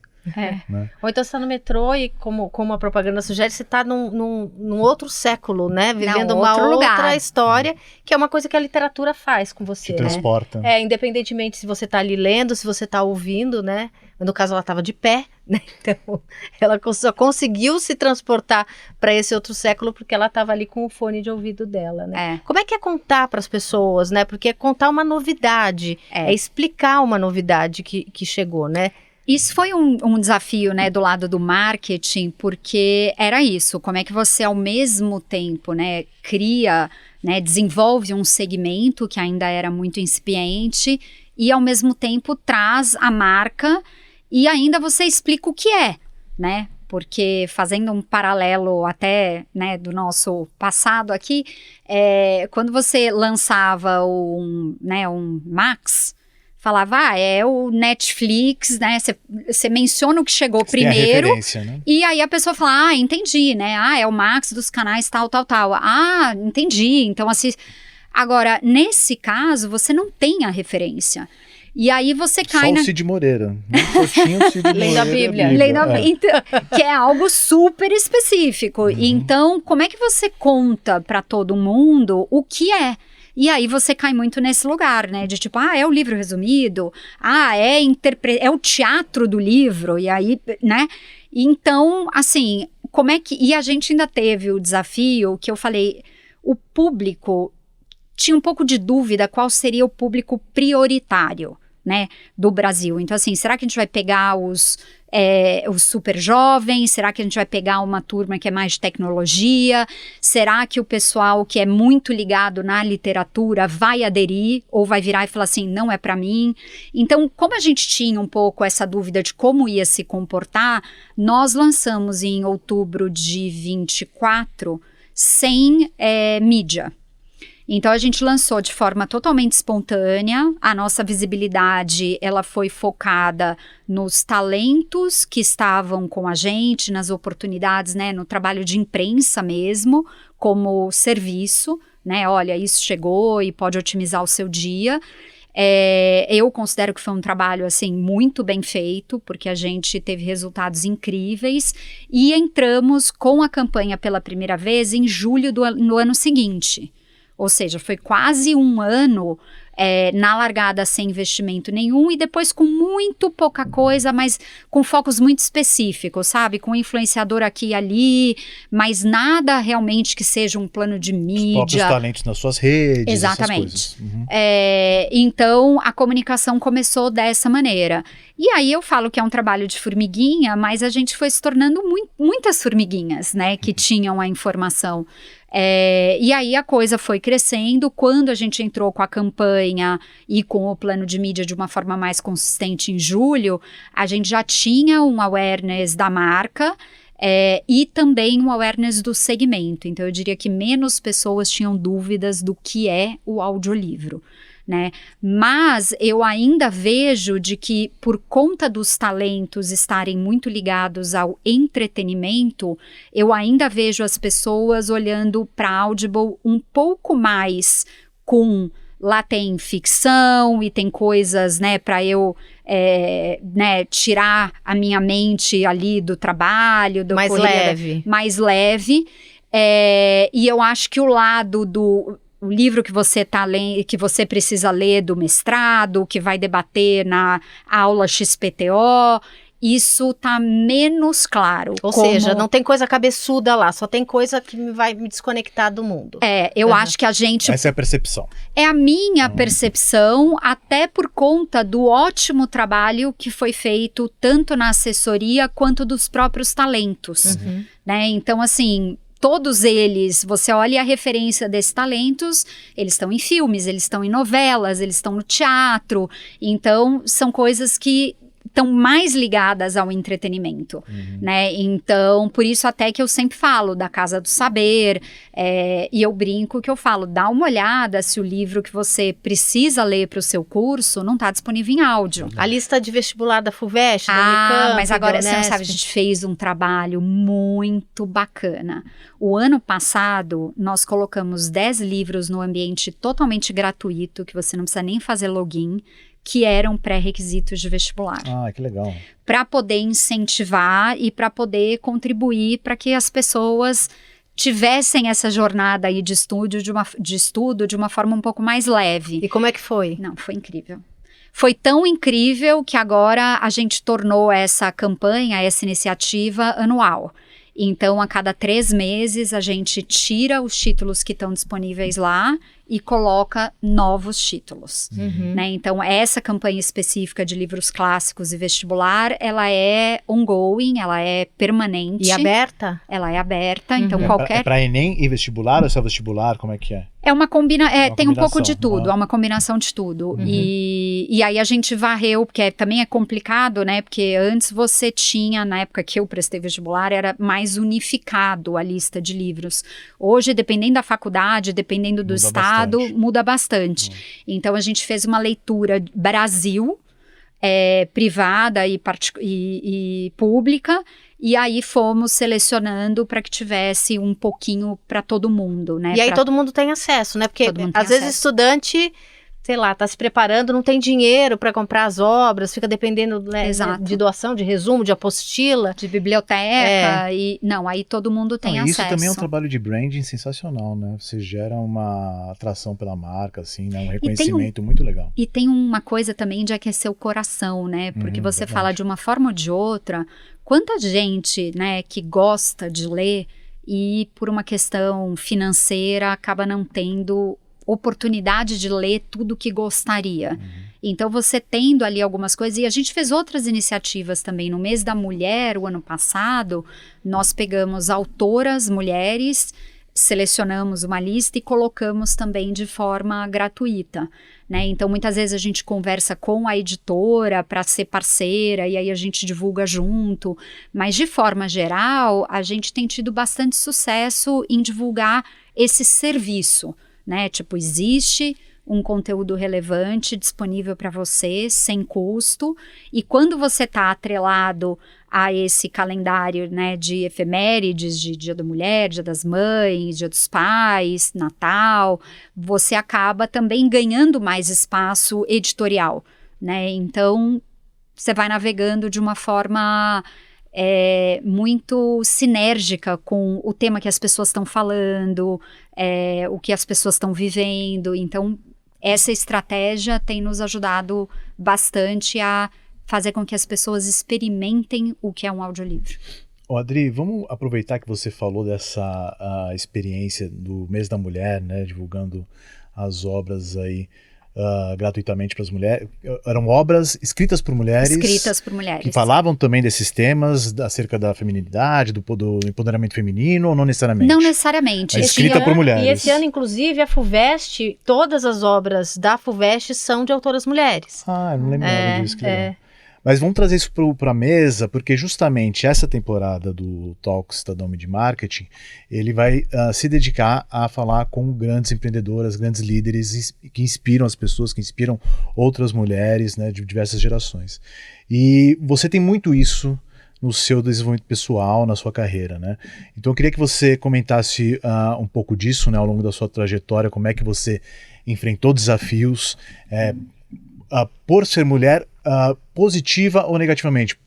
Speaker 2: Né?
Speaker 1: Ou então você está no metrô e, como a propaganda sugere, você está num outro século, né? Vivendo uma outra história, que é uma coisa que a literatura faz com você.
Speaker 2: Te transporta.
Speaker 1: Independentemente se você está ali lendo, se você está ouvindo, né? No caso, ela estava de pé, né? Então, ela só conseguiu se transportar para esse outro século porque ela estava ali com o fone de ouvido dela, né? Como é que é contar para as pessoas, né? Porque é contar uma novidade, é explicar uma novidade que chegou, né?
Speaker 3: Isso foi um desafio, né, do lado do marketing, porque era isso, como é que você ao mesmo tempo, né, cria, né, desenvolve um segmento que ainda era muito incipiente e ao mesmo tempo traz a marca e ainda você explica o que é, né, porque fazendo um paralelo até, né, do nosso passado aqui, quando você lançava um Max, falava, é o Netflix, né? Você menciona o que chegou primeiro. Né? E aí a pessoa fala, entendi, né? É o Max dos canais tal. Entendi. Então, assim. Agora, nesse caso, você não tem a referência. E aí você cai
Speaker 2: Só o Cid Moreira. Só tinha o Cid Moreira.
Speaker 1: Lendo a Bíblia.
Speaker 3: Então, que é algo super específico. Então, como é que você conta para todo mundo o que é? E aí você cai muito nesse lugar, né? De tipo, é o livro resumido, é o teatro do livro, e aí, né? Então, assim, como é que... E a gente ainda teve o desafio que eu falei, o público tinha um pouco de dúvida qual seria o público prioritário, né, do Brasil. Então, assim, será que a gente vai pegar os os super jovens? Será que a gente vai pegar uma turma que é mais de tecnologia? Será que o pessoal que é muito ligado na literatura vai aderir ou vai virar e falar assim, não é para mim? Então, como a gente tinha um pouco essa dúvida de como ia se comportar, nós lançamos em outubro de 24 sem mídia. Então, a gente lançou de forma totalmente espontânea. A nossa visibilidade, ela foi focada nos talentos que estavam com a gente, nas oportunidades, né, no trabalho de imprensa mesmo, como serviço, né, olha, isso chegou e pode otimizar o seu dia. Eu considero que foi um trabalho, assim, muito bem feito, porque a gente teve resultados incríveis e entramos com a campanha pela primeira vez em julho no ano seguinte. Ou seja, foi quase um ano na largada sem investimento nenhum e depois com muito pouca coisa, mas com focos muito específicos, sabe? Com influenciador aqui e ali, mas nada realmente que seja um plano de mídia. Os
Speaker 2: próprios talentos nas suas redes.
Speaker 3: Exatamente.
Speaker 2: Essas coisas. Uhum.
Speaker 3: Então, a comunicação começou dessa maneira. E aí eu falo que é um trabalho de formiguinha, mas a gente foi se tornando muitas formiguinhas, né? Que tinham a informação. E aí a coisa foi crescendo. Quando a gente entrou com a campanha e com o plano de mídia de uma forma mais consistente em julho, a gente já tinha um awareness da marca e também um awareness do segmento. Então eu diria que menos pessoas tinham dúvidas do que é o audiolivro, né? Mas eu ainda vejo de que por conta dos talentos estarem muito ligados ao entretenimento, eu ainda vejo as pessoas olhando para Audible um pouco mais com lá tem ficção e tem coisas, né, para eu tirar a minha mente ali do trabalho,
Speaker 1: mais leve.
Speaker 3: Mais leve. E eu acho que o lado o livro que você que você precisa ler do mestrado, que vai debater na aula XPTO, isso tá menos claro.
Speaker 1: Ou seja, não tem coisa cabeçuda lá, só tem coisa que vai me desconectar do mundo.
Speaker 3: Eu acho que a gente...
Speaker 2: Essa é a percepção.
Speaker 3: É a minha percepção, até por conta do ótimo trabalho que foi feito tanto na assessoria quanto dos próprios talentos, né? Então, assim... Todos eles, você olha a referência desses talentos, eles estão em filmes, eles estão em novelas, eles estão no teatro. Então, são coisas que estão mais ligadas ao entretenimento, né? Então, por isso até que eu sempre falo da Casa do Saber, e eu brinco que eu falo, dá uma olhada se o livro que você precisa ler para o seu curso não está disponível em áudio.
Speaker 1: A lista de vestibular da FUVEST, da Unicamp,
Speaker 3: mas agora,
Speaker 1: da
Speaker 3: você não sabe, a gente fez um trabalho muito bacana. O ano passado, nós colocamos 10 livros no ambiente totalmente gratuito, que você não precisa nem fazer login, que eram pré-requisitos de vestibular.
Speaker 2: Ah, que legal.
Speaker 3: Para poder incentivar e para poder contribuir para que as pessoas tivessem essa jornada aí de estudo de uma forma um pouco mais leve.
Speaker 1: E como é que foi?
Speaker 3: Não, foi incrível. Foi tão incrível que agora a gente tornou essa campanha, essa iniciativa anual. Então, a cada 3 meses, a gente tira os títulos que estão disponíveis lá e coloca novos títulos, né? Então, essa campanha específica de livros clássicos e vestibular, ela é ongoing, ela é permanente.
Speaker 1: E aberta?
Speaker 3: Ela é aberta, então qualquer...
Speaker 2: É para Enem e vestibular ou só vestibular? Como é que é?
Speaker 3: É uma combinação, tem um pouco de tudo, é uma combinação de tudo. E aí a gente varreu, porque também é complicado, né? Porque antes você tinha, na época que eu prestei vestibular, era mais unificado a lista de livros. Hoje, dependendo da faculdade, dependendo do estado, muda bastante. Então a gente fez uma leitura Brasil, privada e pública, e aí fomos selecionando para que tivesse um pouquinho para todo mundo, né?
Speaker 1: E aí todo mundo tem acesso, né? Porque às vezes estudante, sei lá, está se preparando, não tem dinheiro para comprar as obras, fica dependendo, né, de doação, de resumo, de apostila.
Speaker 3: De biblioteca, aí todo mundo tem acesso.
Speaker 2: Isso também é um trabalho de branding sensacional, né? Você gera uma atração pela marca, assim, né? Um reconhecimento muito legal.
Speaker 3: E tem uma coisa também de aquecer o coração, né? Porque você fala de uma forma ou de outra, quanta gente, né, que gosta de ler e por uma questão financeira acaba não tendo oportunidade de ler tudo que gostaria. Então, você tendo ali algumas coisas, e a gente fez outras iniciativas também. No mês da mulher, o ano passado, nós pegamos autoras mulheres, selecionamos uma lista e colocamos também de forma gratuita, né? Então, muitas vezes a gente conversa com a editora para ser parceira e aí a gente divulga junto, mas de forma geral, a gente tem tido bastante sucesso em divulgar esse serviço, né? Tipo, existe um conteúdo relevante disponível para você, sem custo, e quando você está atrelado a esse calendário, né, de efemérides, de Dia da Mulher, Dia das Mães, Dia dos Pais, Natal, você acaba também ganhando mais espaço editorial, né? Então, você vai navegando de uma forma muito sinérgica com o tema que as pessoas estão falando, o que as pessoas estão vivendo. Então, essa estratégia tem nos ajudado bastante a fazer com que as pessoas experimentem o que é um audiolivro.
Speaker 2: Adri, vamos aproveitar que você falou dessa experiência do Mês da Mulher, né, divulgando as obras aí gratuitamente para as mulheres. Eram obras escritas por mulheres.
Speaker 3: Escritas por mulheres.
Speaker 2: Que falavam também desses temas, acerca da feminilidade, do empoderamento feminino, ou não necessariamente?
Speaker 3: Não necessariamente.
Speaker 2: Mas escrita por mulheres.
Speaker 1: E esse ano, inclusive, a FUVEST, todas as obras da FUVEST são de autoras mulheres.
Speaker 2: Eu não lembrava disso, que legal. Mas vamos trazer isso para a mesa, porque justamente essa temporada do Talks Estadão Media Marketing, ele vai se dedicar a falar com grandes empreendedoras, grandes líderes que inspiram as pessoas, que inspiram outras mulheres, né, de diversas gerações. E você tem muito isso no seu desenvolvimento pessoal, na sua carreira, né? Então eu queria que você comentasse um pouco disso, né, ao longo da sua trajetória, como é que você enfrentou desafios, por ser mulher, positiva ou negativamente.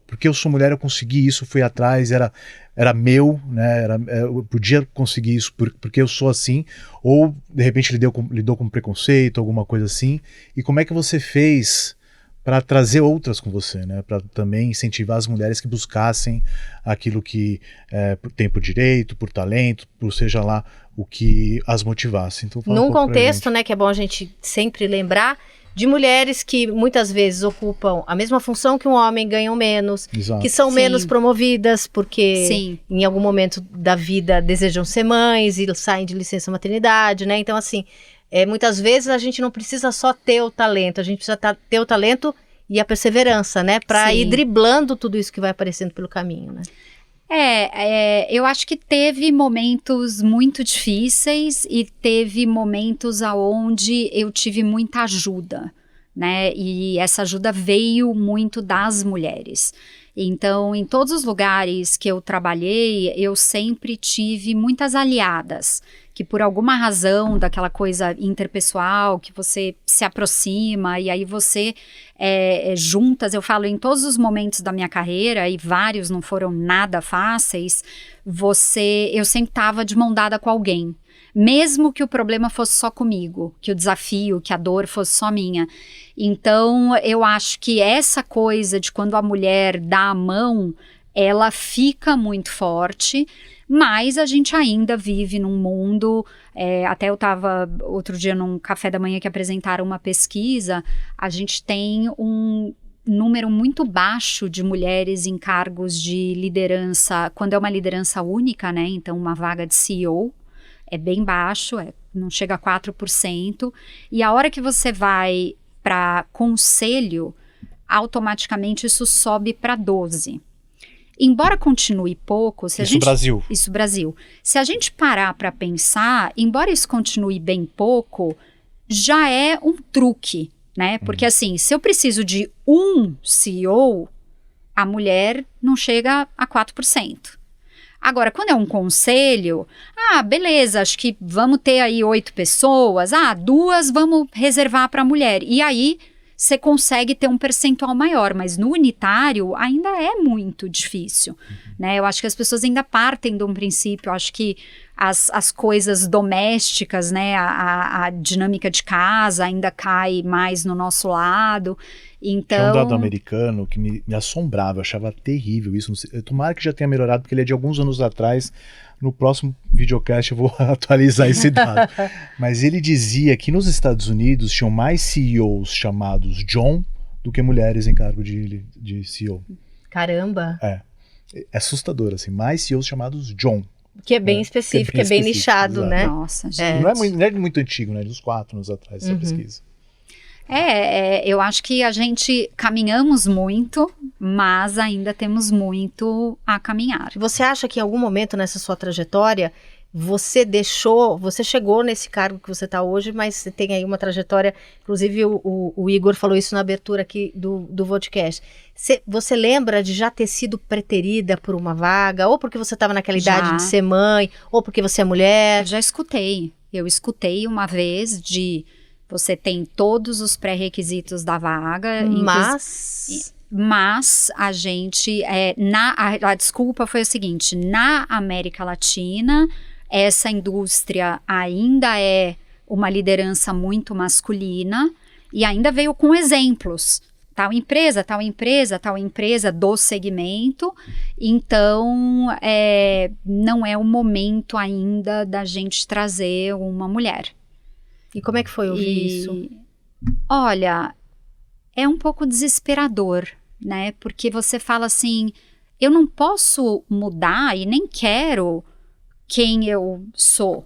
Speaker 2: Porque eu sou mulher, eu consegui isso, fui atrás, era meu, né? Eu podia conseguir isso porque eu sou assim, ou de repente lidou com preconceito, alguma coisa assim. E como é que você fez para trazer outras com você, né? Para também incentivar as mulheres que buscassem aquilo que tem por direito, por talento, por seja lá o que as motivasse. Então,
Speaker 1: num contexto, né, que é bom a gente sempre lembrar, de mulheres que muitas vezes ocupam a mesma função que um homem, ganham menos,
Speaker 2: Exato.
Speaker 1: Que são menos promovidas porque em algum momento da vida desejam ser mães e saem de licença maternidade, né? Então, assim, muitas vezes a gente não precisa só ter o talento, a gente precisa ter o talento e a perseverança, né? Para ir driblando tudo isso que vai aparecendo pelo caminho, né?
Speaker 3: Eu acho que teve momentos muito difíceis e teve momentos onde eu tive muita ajuda, né? E essa ajuda veio muito das mulheres. Então, em todos os lugares que eu trabalhei, eu sempre tive muitas aliadas, que por alguma razão daquela coisa interpessoal, que você se aproxima e aí você juntas, eu falo em todos os momentos da minha carreira, e vários não foram nada fáceis, eu sempre estava de mão dada com alguém. Mesmo que o problema fosse só comigo, que o desafio, que a dor fosse só minha. Então, eu acho que essa coisa de quando a mulher dá a mão, ela fica muito forte, mas a gente ainda vive num mundo, até eu estava outro dia num café da manhã que apresentaram uma pesquisa, a gente tem um número muito baixo de mulheres em cargos de liderança, quando é uma liderança única, né? Então, uma vaga de CEO, é bem baixo, não chega a 4%, e a hora que você vai para conselho, automaticamente isso sobe para 12%. Embora continue pouco...
Speaker 2: Brasil.
Speaker 3: Isso, Brasil. Se a gente parar para pensar, embora isso continue bem pouco, já é um truque, né? Porque assim, se eu preciso de um CEO, a mulher não chega a 4%. Agora, quando é um conselho, beleza, acho que vamos ter aí 8 pessoas, 2 vamos reservar para a mulher. E aí, você consegue ter um percentual maior, mas no unitário ainda é muito difícil, né? Eu acho que as pessoas ainda partem de um princípio, eu acho que as coisas domésticas, né, a dinâmica de casa ainda cai mais no nosso lado. Então...
Speaker 2: Tinha um dado americano que me assombrava, eu achava terrível isso. Tomara que já tenha melhorado, porque ele é de alguns anos atrás, No próximo videocast eu vou atualizar esse dado. Mas ele dizia que nos Estados Unidos tinham mais CEOs chamados John do que mulheres em cargo de CEO.
Speaker 1: Caramba!
Speaker 2: É assustador, assim, mais CEOs chamados John.
Speaker 1: Que é bem específico, é bem nichado,
Speaker 2: exato.
Speaker 1: né?
Speaker 3: Nossa, gente.
Speaker 2: Não é muito antigo, né? De uns 4 anos atrás, essa pesquisa.
Speaker 3: Eu acho que a gente caminhamos muito, mas ainda temos muito a caminhar.
Speaker 1: Você acha que em algum momento nessa sua trajetória você chegou nesse cargo que você está hoje, mas você tem aí uma trajetória, inclusive o Igor falou isso na abertura aqui do podcast. Você lembra de já ter sido preterida por uma vaga, ou porque você estava naquela idade de ser mãe, ou porque você é mulher?
Speaker 3: Eu escutei uma vez de você tem todos os pré-requisitos da vaga, mas a gente, a desculpa foi o seguinte, na América Latina, essa indústria ainda é uma liderança muito masculina e ainda veio com exemplos, tal empresa do segmento, então não é o momento ainda da gente trazer uma mulher.
Speaker 1: E como é que foi ouvir isso?
Speaker 3: Olha, é um pouco desesperador, né? Porque você fala assim, eu não posso mudar e nem quero quem eu sou.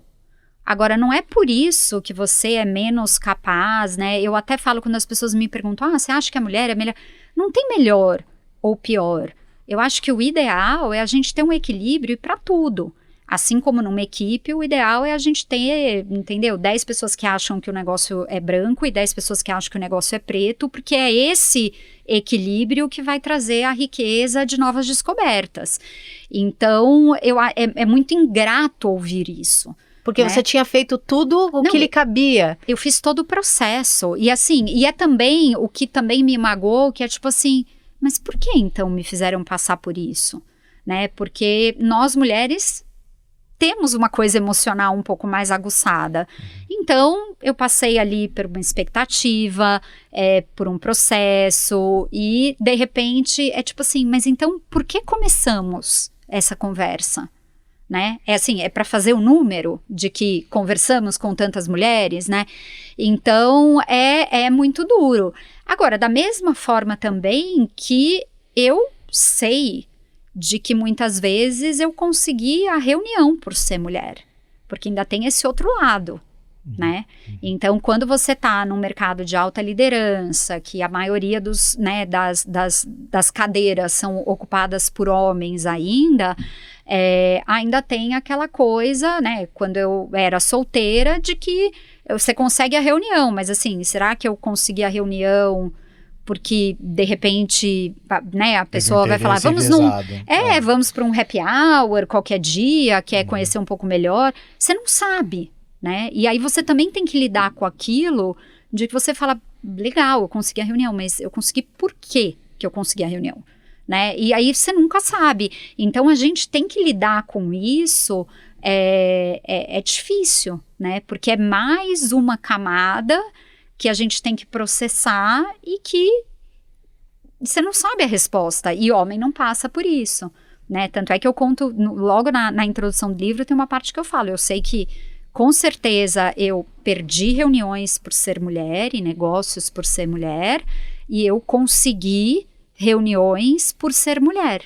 Speaker 3: Agora, não é por isso que você é menos capaz, né? Eu até falo quando as pessoas me perguntam, você acha que a mulher é melhor? Não tem melhor ou pior. Eu acho que o ideal é a gente ter um equilíbrio para tudo. Assim como numa equipe, o ideal é a gente ter, entendeu? 10 pessoas que acham que o negócio é branco e 10 pessoas que acham que o negócio é preto, porque é esse equilíbrio que vai trazer a riqueza de novas descobertas. Então, é muito ingrato ouvir isso.
Speaker 1: Porque você tinha feito tudo que lhe cabia.
Speaker 3: Eu fiz todo o processo. E assim, é também, o que também me magoou, que é tipo assim, mas por que então me fizeram passar por isso? Né? Porque nós mulheres temos uma coisa emocional um pouco mais aguçada. Então, eu passei ali por uma expectativa, por um processo, e de repente é tipo assim, mas então por que começamos essa conversa? Né? É para fazer o número de que conversamos com tantas mulheres, né? Então, é muito duro. Agora, da mesma forma também que eu sei de que muitas vezes eu consegui a reunião por ser mulher, porque ainda tem esse outro lado, né? Então, quando você está num mercado de alta liderança, que a maioria das cadeiras são ocupadas por homens ainda tem aquela coisa, né? Quando eu era solteira, de que você consegue a reunião, mas assim, será que eu consegui a reunião porque, de repente, né, a pessoa vai falar, vamos para um happy hour qualquer dia, quer conhecer um pouco melhor. Você não sabe, né? E aí você também tem que lidar com aquilo de que você fala, legal, eu consegui a reunião, mas eu consegui por quê que eu consegui a reunião? Né? E aí você nunca sabe. Então, a gente tem que lidar com isso, é difícil, né? Porque é mais uma camada que a gente tem que processar e que você não sabe a resposta, e homem não passa por isso, né? Tanto é que eu conto, logo na introdução do livro, tem uma parte que eu falo, eu sei que, com certeza, eu perdi reuniões por ser mulher e negócios por ser mulher, e eu consegui reuniões por ser mulher.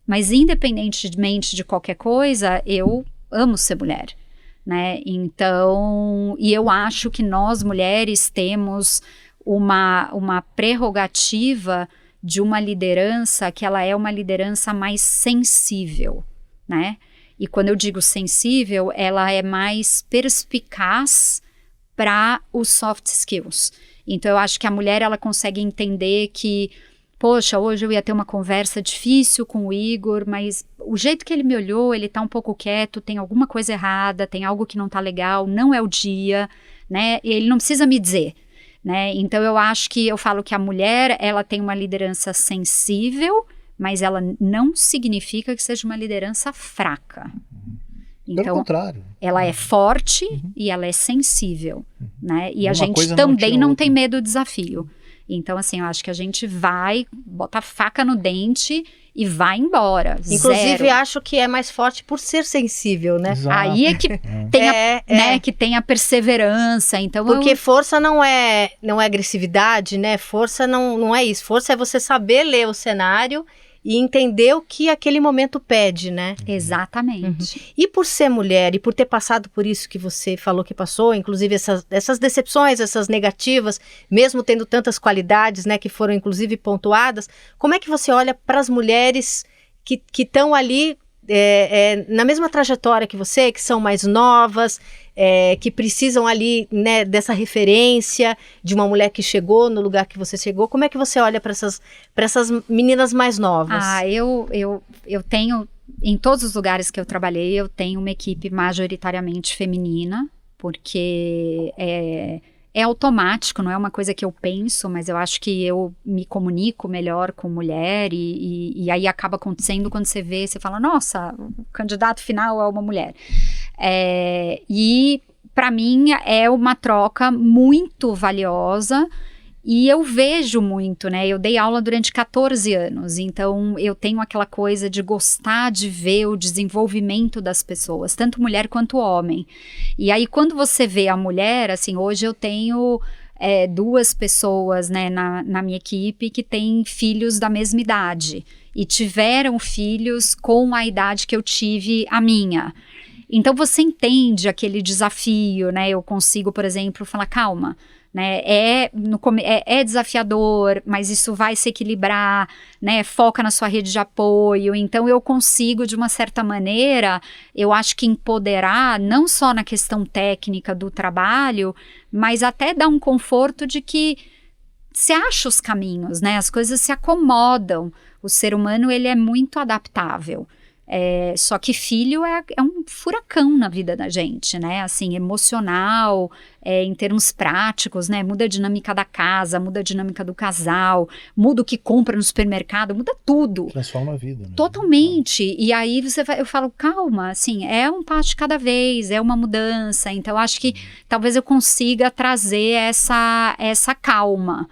Speaker 3: Mas, independentemente de qualquer coisa, eu amo ser mulher. Né? Então, e eu acho que nós mulheres temos uma prerrogativa de uma liderança que ela é uma liderança mais sensível, né? E quando eu digo sensível, ela é mais perspicaz para os soft skills. Então, eu acho que a mulher, ela consegue entender que, poxa, hoje eu ia ter uma conversa difícil com o Igor, mas o jeito que ele me olhou, ele tá um pouco quieto, tem alguma coisa errada, tem algo que não tá legal, não é o dia, né? E ele não precisa me dizer, né? Então, eu acho que eu falo que a mulher, ela tem uma liderança sensível, mas ela não significa que seja uma liderança fraca. Então,
Speaker 2: pelo contrário.
Speaker 3: Ela é forte e ela é sensível, né? E a gente também não tem medo do desafio. Então, assim, eu acho que a gente vai, bota a faca no dente e vai embora.
Speaker 1: Inclusive,
Speaker 3: Zero.
Speaker 1: acho que é mais forte por ser sensível, né?
Speaker 2: Exato.
Speaker 3: Aí é que tem que tem a perseverança. Então,
Speaker 1: Porque força não é agressividade, né? Força não é isso. Força é você saber ler o cenário e entender o que aquele momento pede, né?
Speaker 3: Exatamente.
Speaker 1: E por ser mulher e por ter passado por isso que você falou que passou, inclusive essas decepções, essas negativas, mesmo tendo tantas qualidades, né, que foram inclusive pontuadas, como é que você olha para as mulheres que estão ali na mesma trajetória que você, que são mais novas, que precisam ali, né, dessa referência de uma mulher que chegou no lugar que você chegou? Como é que você olha para essas meninas mais novas?
Speaker 3: Eu tenho, em todos os lugares que eu trabalhei, eu tenho uma equipe majoritariamente feminina, porque é automático, não é uma coisa que eu penso, mas eu acho que eu me comunico melhor com mulher e aí acaba acontecendo quando você vê, você fala, nossa, o candidato final é uma mulher. E para mim é uma troca muito valiosa e eu vejo muito, né? Eu dei aula durante 14 anos, então eu tenho aquela coisa de gostar de ver o desenvolvimento das pessoas, tanto mulher quanto homem. E aí quando você vê a mulher, assim, hoje eu tenho 2 pessoas, né, na minha equipe que têm filhos da mesma idade e tiveram filhos com a idade que eu tive a minha. Então você entende aquele desafio, né? Eu consigo, por exemplo, falar, calma, né? É desafiador, mas isso vai se equilibrar, né? Foca na sua rede de apoio. Então eu consigo, de uma certa maneira, eu acho que empoderar, não só na questão técnica do trabalho, mas até dar um conforto de que se acha os caminhos, né? As coisas se acomodam. O ser humano, ele é muito adaptável. Só que filho é um furacão na vida da gente, né? Assim, emocional, em termos práticos, né? Muda a dinâmica da casa, muda a dinâmica do casal, muda o que compra no supermercado, muda tudo.
Speaker 2: Transforma a vida, né?
Speaker 3: Totalmente. E aí eu falo, calma, assim, é um passo de cada vez, é uma mudança. Então, acho que talvez eu consiga trazer essa calma.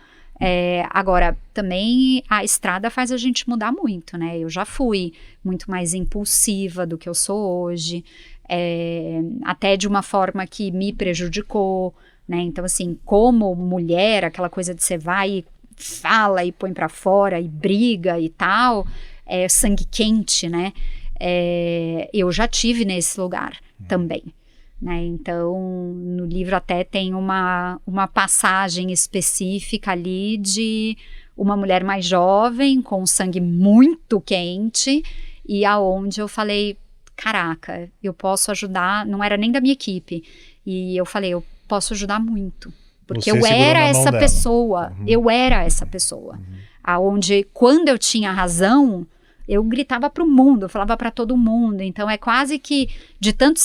Speaker 3: Agora, também a estrada faz a gente mudar muito, né? Eu já fui muito mais impulsiva do que eu sou hoje, até de uma forma que me prejudicou, né? Então, assim, como mulher, aquela coisa de você vai e fala e põe pra fora e briga e tal, sangue quente, né? Eu já tive nesse lugar também. Né? Então, no livro até tem uma passagem específica ali de uma mulher mais jovem, com sangue muito quente, e aonde eu falei, caraca, eu posso ajudar, não era nem da minha equipe, e eu falei, eu posso ajudar muito, porque eu era essa pessoa, aonde quando eu tinha razão, eu gritava para o mundo, eu falava para todo mundo. Então é quase que de tanto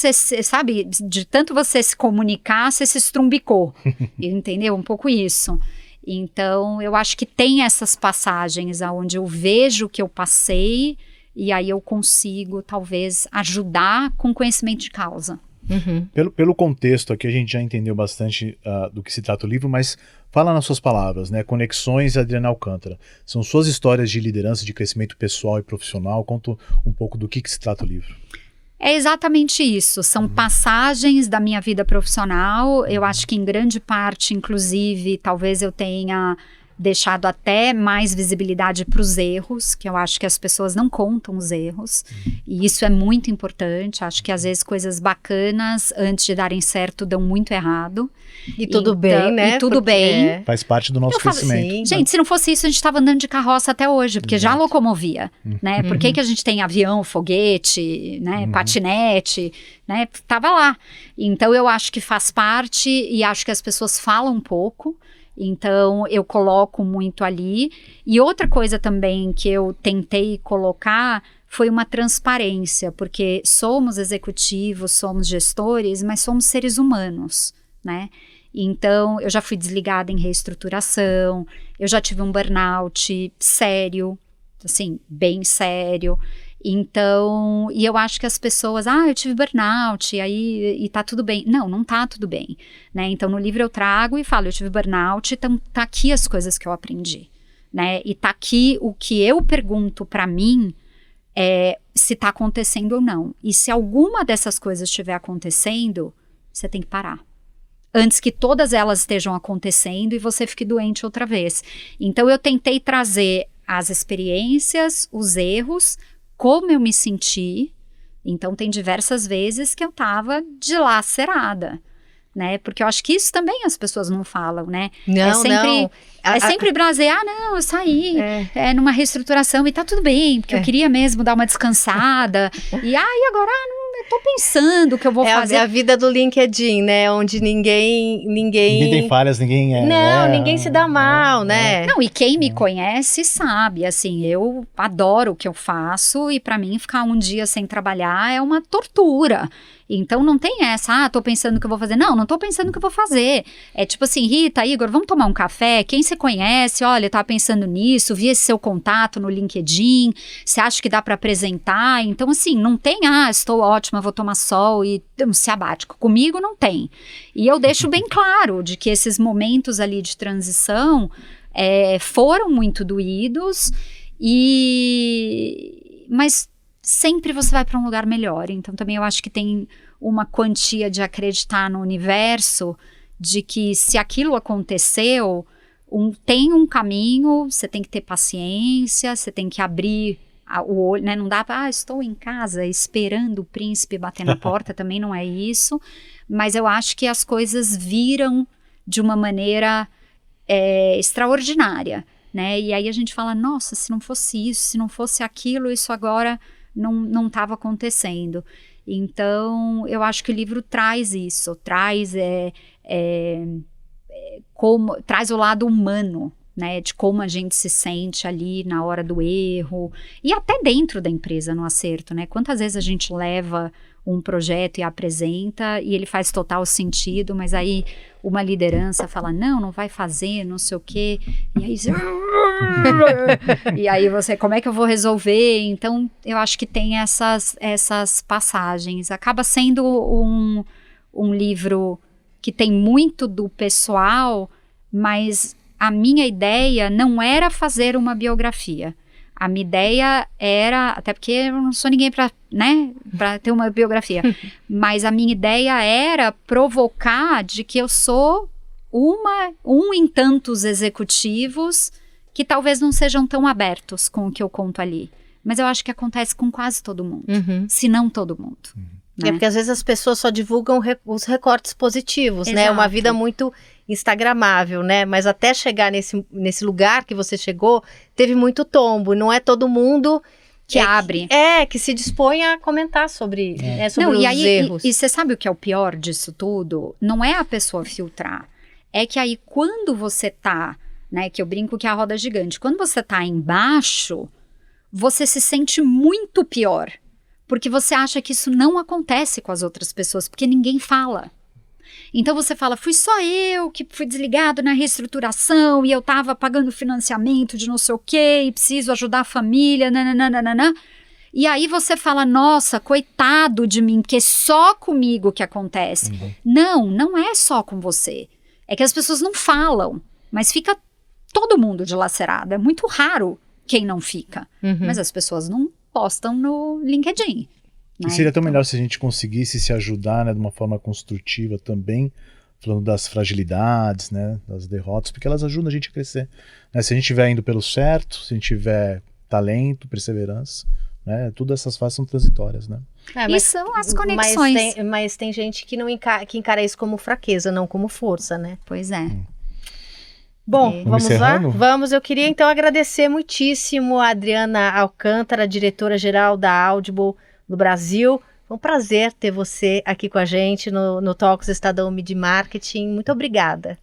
Speaker 3: você se comunicar, você se estrumbicou. Entendeu? Um pouco isso. Então eu acho que tem essas passagens onde eu vejo o que eu passei e aí eu consigo talvez ajudar com conhecimento de causa.
Speaker 1: Uhum.
Speaker 2: Pelo contexto aqui, a gente já entendeu bastante do que se trata o livro, mas fala nas suas palavras, né? Conexões Adriana Alcântara. São suas histórias de liderança, de crescimento pessoal e profissional. Conta um pouco do que se trata o livro.
Speaker 3: É exatamente isso. São passagens da minha vida profissional. Eu acho que em grande parte, inclusive, talvez eu tenha deixado até mais visibilidade para os erros, que eu acho que as pessoas não contam os erros, e isso é muito importante. Acho que às vezes coisas bacanas, antes de darem certo, dão muito errado.
Speaker 1: E tudo bem, né?
Speaker 3: E tudo bem.
Speaker 2: Faz parte do nosso crescimento.
Speaker 1: Sim,
Speaker 3: gente, se não fosse isso, a gente estava andando de carroça até hoje, porque já locomovia, né? Por que a gente tem avião, foguete, né? Patinete, né? Tava lá. Então, eu acho que faz parte e acho que as pessoas falam um pouco. Então, eu coloco muito ali. E outra coisa também que eu tentei colocar foi uma transparência, porque somos executivos, somos gestores, mas somos seres humanos, né? Então, eu já fui desligada em reestruturação, eu já tive um burnout sério, assim, bem sério. Então, e eu acho que as pessoas, eu tive burnout, e tá tudo bem. Não tá tudo bem, né? Então, no livro eu trago e falo, eu tive burnout, então tá aqui as coisas que eu aprendi, né? E tá aqui o que eu pergunto pra mim, se tá acontecendo ou não. E se alguma dessas coisas estiver acontecendo, você tem que parar. Antes que todas elas estejam acontecendo e você fique doente outra vez. Então, eu tentei trazer as experiências, os erros, como eu me senti. Então, tem diversas vezes que eu tava dilacerada, né? Porque eu acho que isso também as pessoas não falam, né?
Speaker 1: Não.
Speaker 3: É sempre brasear, eu saí numa reestruturação e tá tudo bem, porque eu queria mesmo dar uma descansada. E agora eu tô pensando o que eu vou fazer.
Speaker 1: É a vida do LinkedIn, né? Onde ninguém
Speaker 2: tem falhas, ninguém
Speaker 1: ninguém se dá mal, né?
Speaker 3: Não, e quem me conhece sabe, assim, eu adoro o que eu faço e pra mim ficar um dia sem trabalhar é uma tortura. Então não tem essa, tô pensando o que eu vou fazer. Não tô pensando o que eu vou fazer. É tipo assim, Rita, Igor, vamos tomar um café? Quem você conhece? Olha, eu tava pensando nisso, vi esse seu contato no LinkedIn, você acha que dá pra apresentar? Então assim, não tem, estou ótima, vou tomar sol e um sabático. Comigo não tem. E eu deixo bem claro de que esses momentos ali de transição foram muito doídos, mas sempre você vai para um lugar melhor. Então também eu acho que tem uma quantia de acreditar no universo, de que se aquilo aconteceu, tem um caminho, você tem que ter paciência, você tem que abrir o olho, né? Não dá para, estou em casa esperando o príncipe bater na porta, também não é isso. Mas eu acho que as coisas viram de uma maneira extraordinária, né? E aí a gente fala, nossa, se não fosse isso, se não fosse aquilo, isso agora não estava acontecendo. Então, eu acho que o livro traz isso, traz o lado humano, né, de como a gente se sente ali na hora do erro, e até dentro da empresa no acerto, né? Quantas vezes a gente leva um projeto e apresenta, e ele faz total sentido, mas aí uma liderança fala, não vai fazer, não sei o quê, e aí você... e aí você, como é que eu vou resolver? Então, eu acho que tem essas passagens. Acaba sendo um livro que tem muito do pessoal, mas a minha ideia não era fazer uma biografia. A minha ideia era, até porque eu não sou ninguém para ter uma biografia, mas a minha ideia era provocar de que eu sou um em tantos executivos que talvez não sejam tão abertos com o que eu conto ali. Mas eu acho que acontece com quase todo mundo, se não todo mundo. Né?
Speaker 1: Porque às vezes as pessoas só divulgam os recortes positivos, né? Uma vida muito instagramável, né? Mas até chegar nesse lugar que você chegou, teve muito tombo. Não é todo mundo
Speaker 3: que abre.
Speaker 1: Que se dispõe a comentar sobre os erros.
Speaker 3: E você sabe o que é o pior disso tudo? Não é a pessoa filtrar. É que aí quando você tá, né? Que eu brinco que é a roda gigante. Quando você tá embaixo, você se sente muito pior. Porque você acha que isso não acontece com as outras pessoas, porque ninguém fala. Então você fala, fui só eu que fui desligado na reestruturação e eu tava pagando financiamento de não sei o quê e preciso ajudar a família, nananana. E aí você fala, nossa, coitado de mim, porque é só comigo que acontece. Não é só com você. É que as pessoas não falam, mas fica todo mundo dilacerado. É muito raro quem não fica. Mas as pessoas não postam no LinkedIn.
Speaker 2: E seria tão melhor se a gente conseguisse se ajudar, né, de uma forma construtiva também, falando das fragilidades, né, das derrotas, porque elas ajudam a gente a crescer. Né? Se a gente estiver indo pelo certo, se a gente tiver talento, perseverança, né, todas essas fases são transitórias. Né?
Speaker 3: E são as conexões.
Speaker 1: Mas tem gente que que encara isso como fraqueza, não como força, né?
Speaker 3: Pois é.
Speaker 1: Bom, vamos lá? Vamos. Eu queria então agradecer muitíssimo a Adriana Alcântara, diretora-geral da Audible no Brasil. Foi um prazer ter você aqui com a gente no Talks Estadão Media Marketing. Muito obrigada.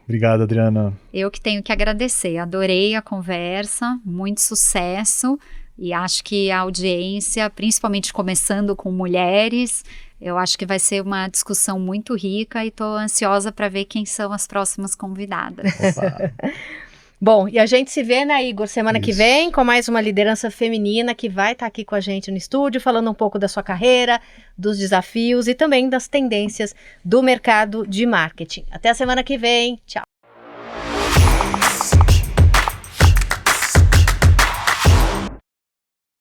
Speaker 2: Obrigado, Adriana.
Speaker 3: Eu que tenho que agradecer. Adorei a conversa, muito sucesso. E acho que a audiência, principalmente começando com mulheres, eu acho que vai ser uma discussão muito rica e estou ansiosa para ver quem são as próximas convidadas.
Speaker 1: Bom, e a gente se vê, né, Igor, semana que
Speaker 2: Isso.
Speaker 1: vem com mais uma liderança feminina que vai estar aqui com a gente no estúdio, falando um pouco da sua carreira, dos desafios e também das tendências do mercado de marketing. Até a semana que vem. Tchau.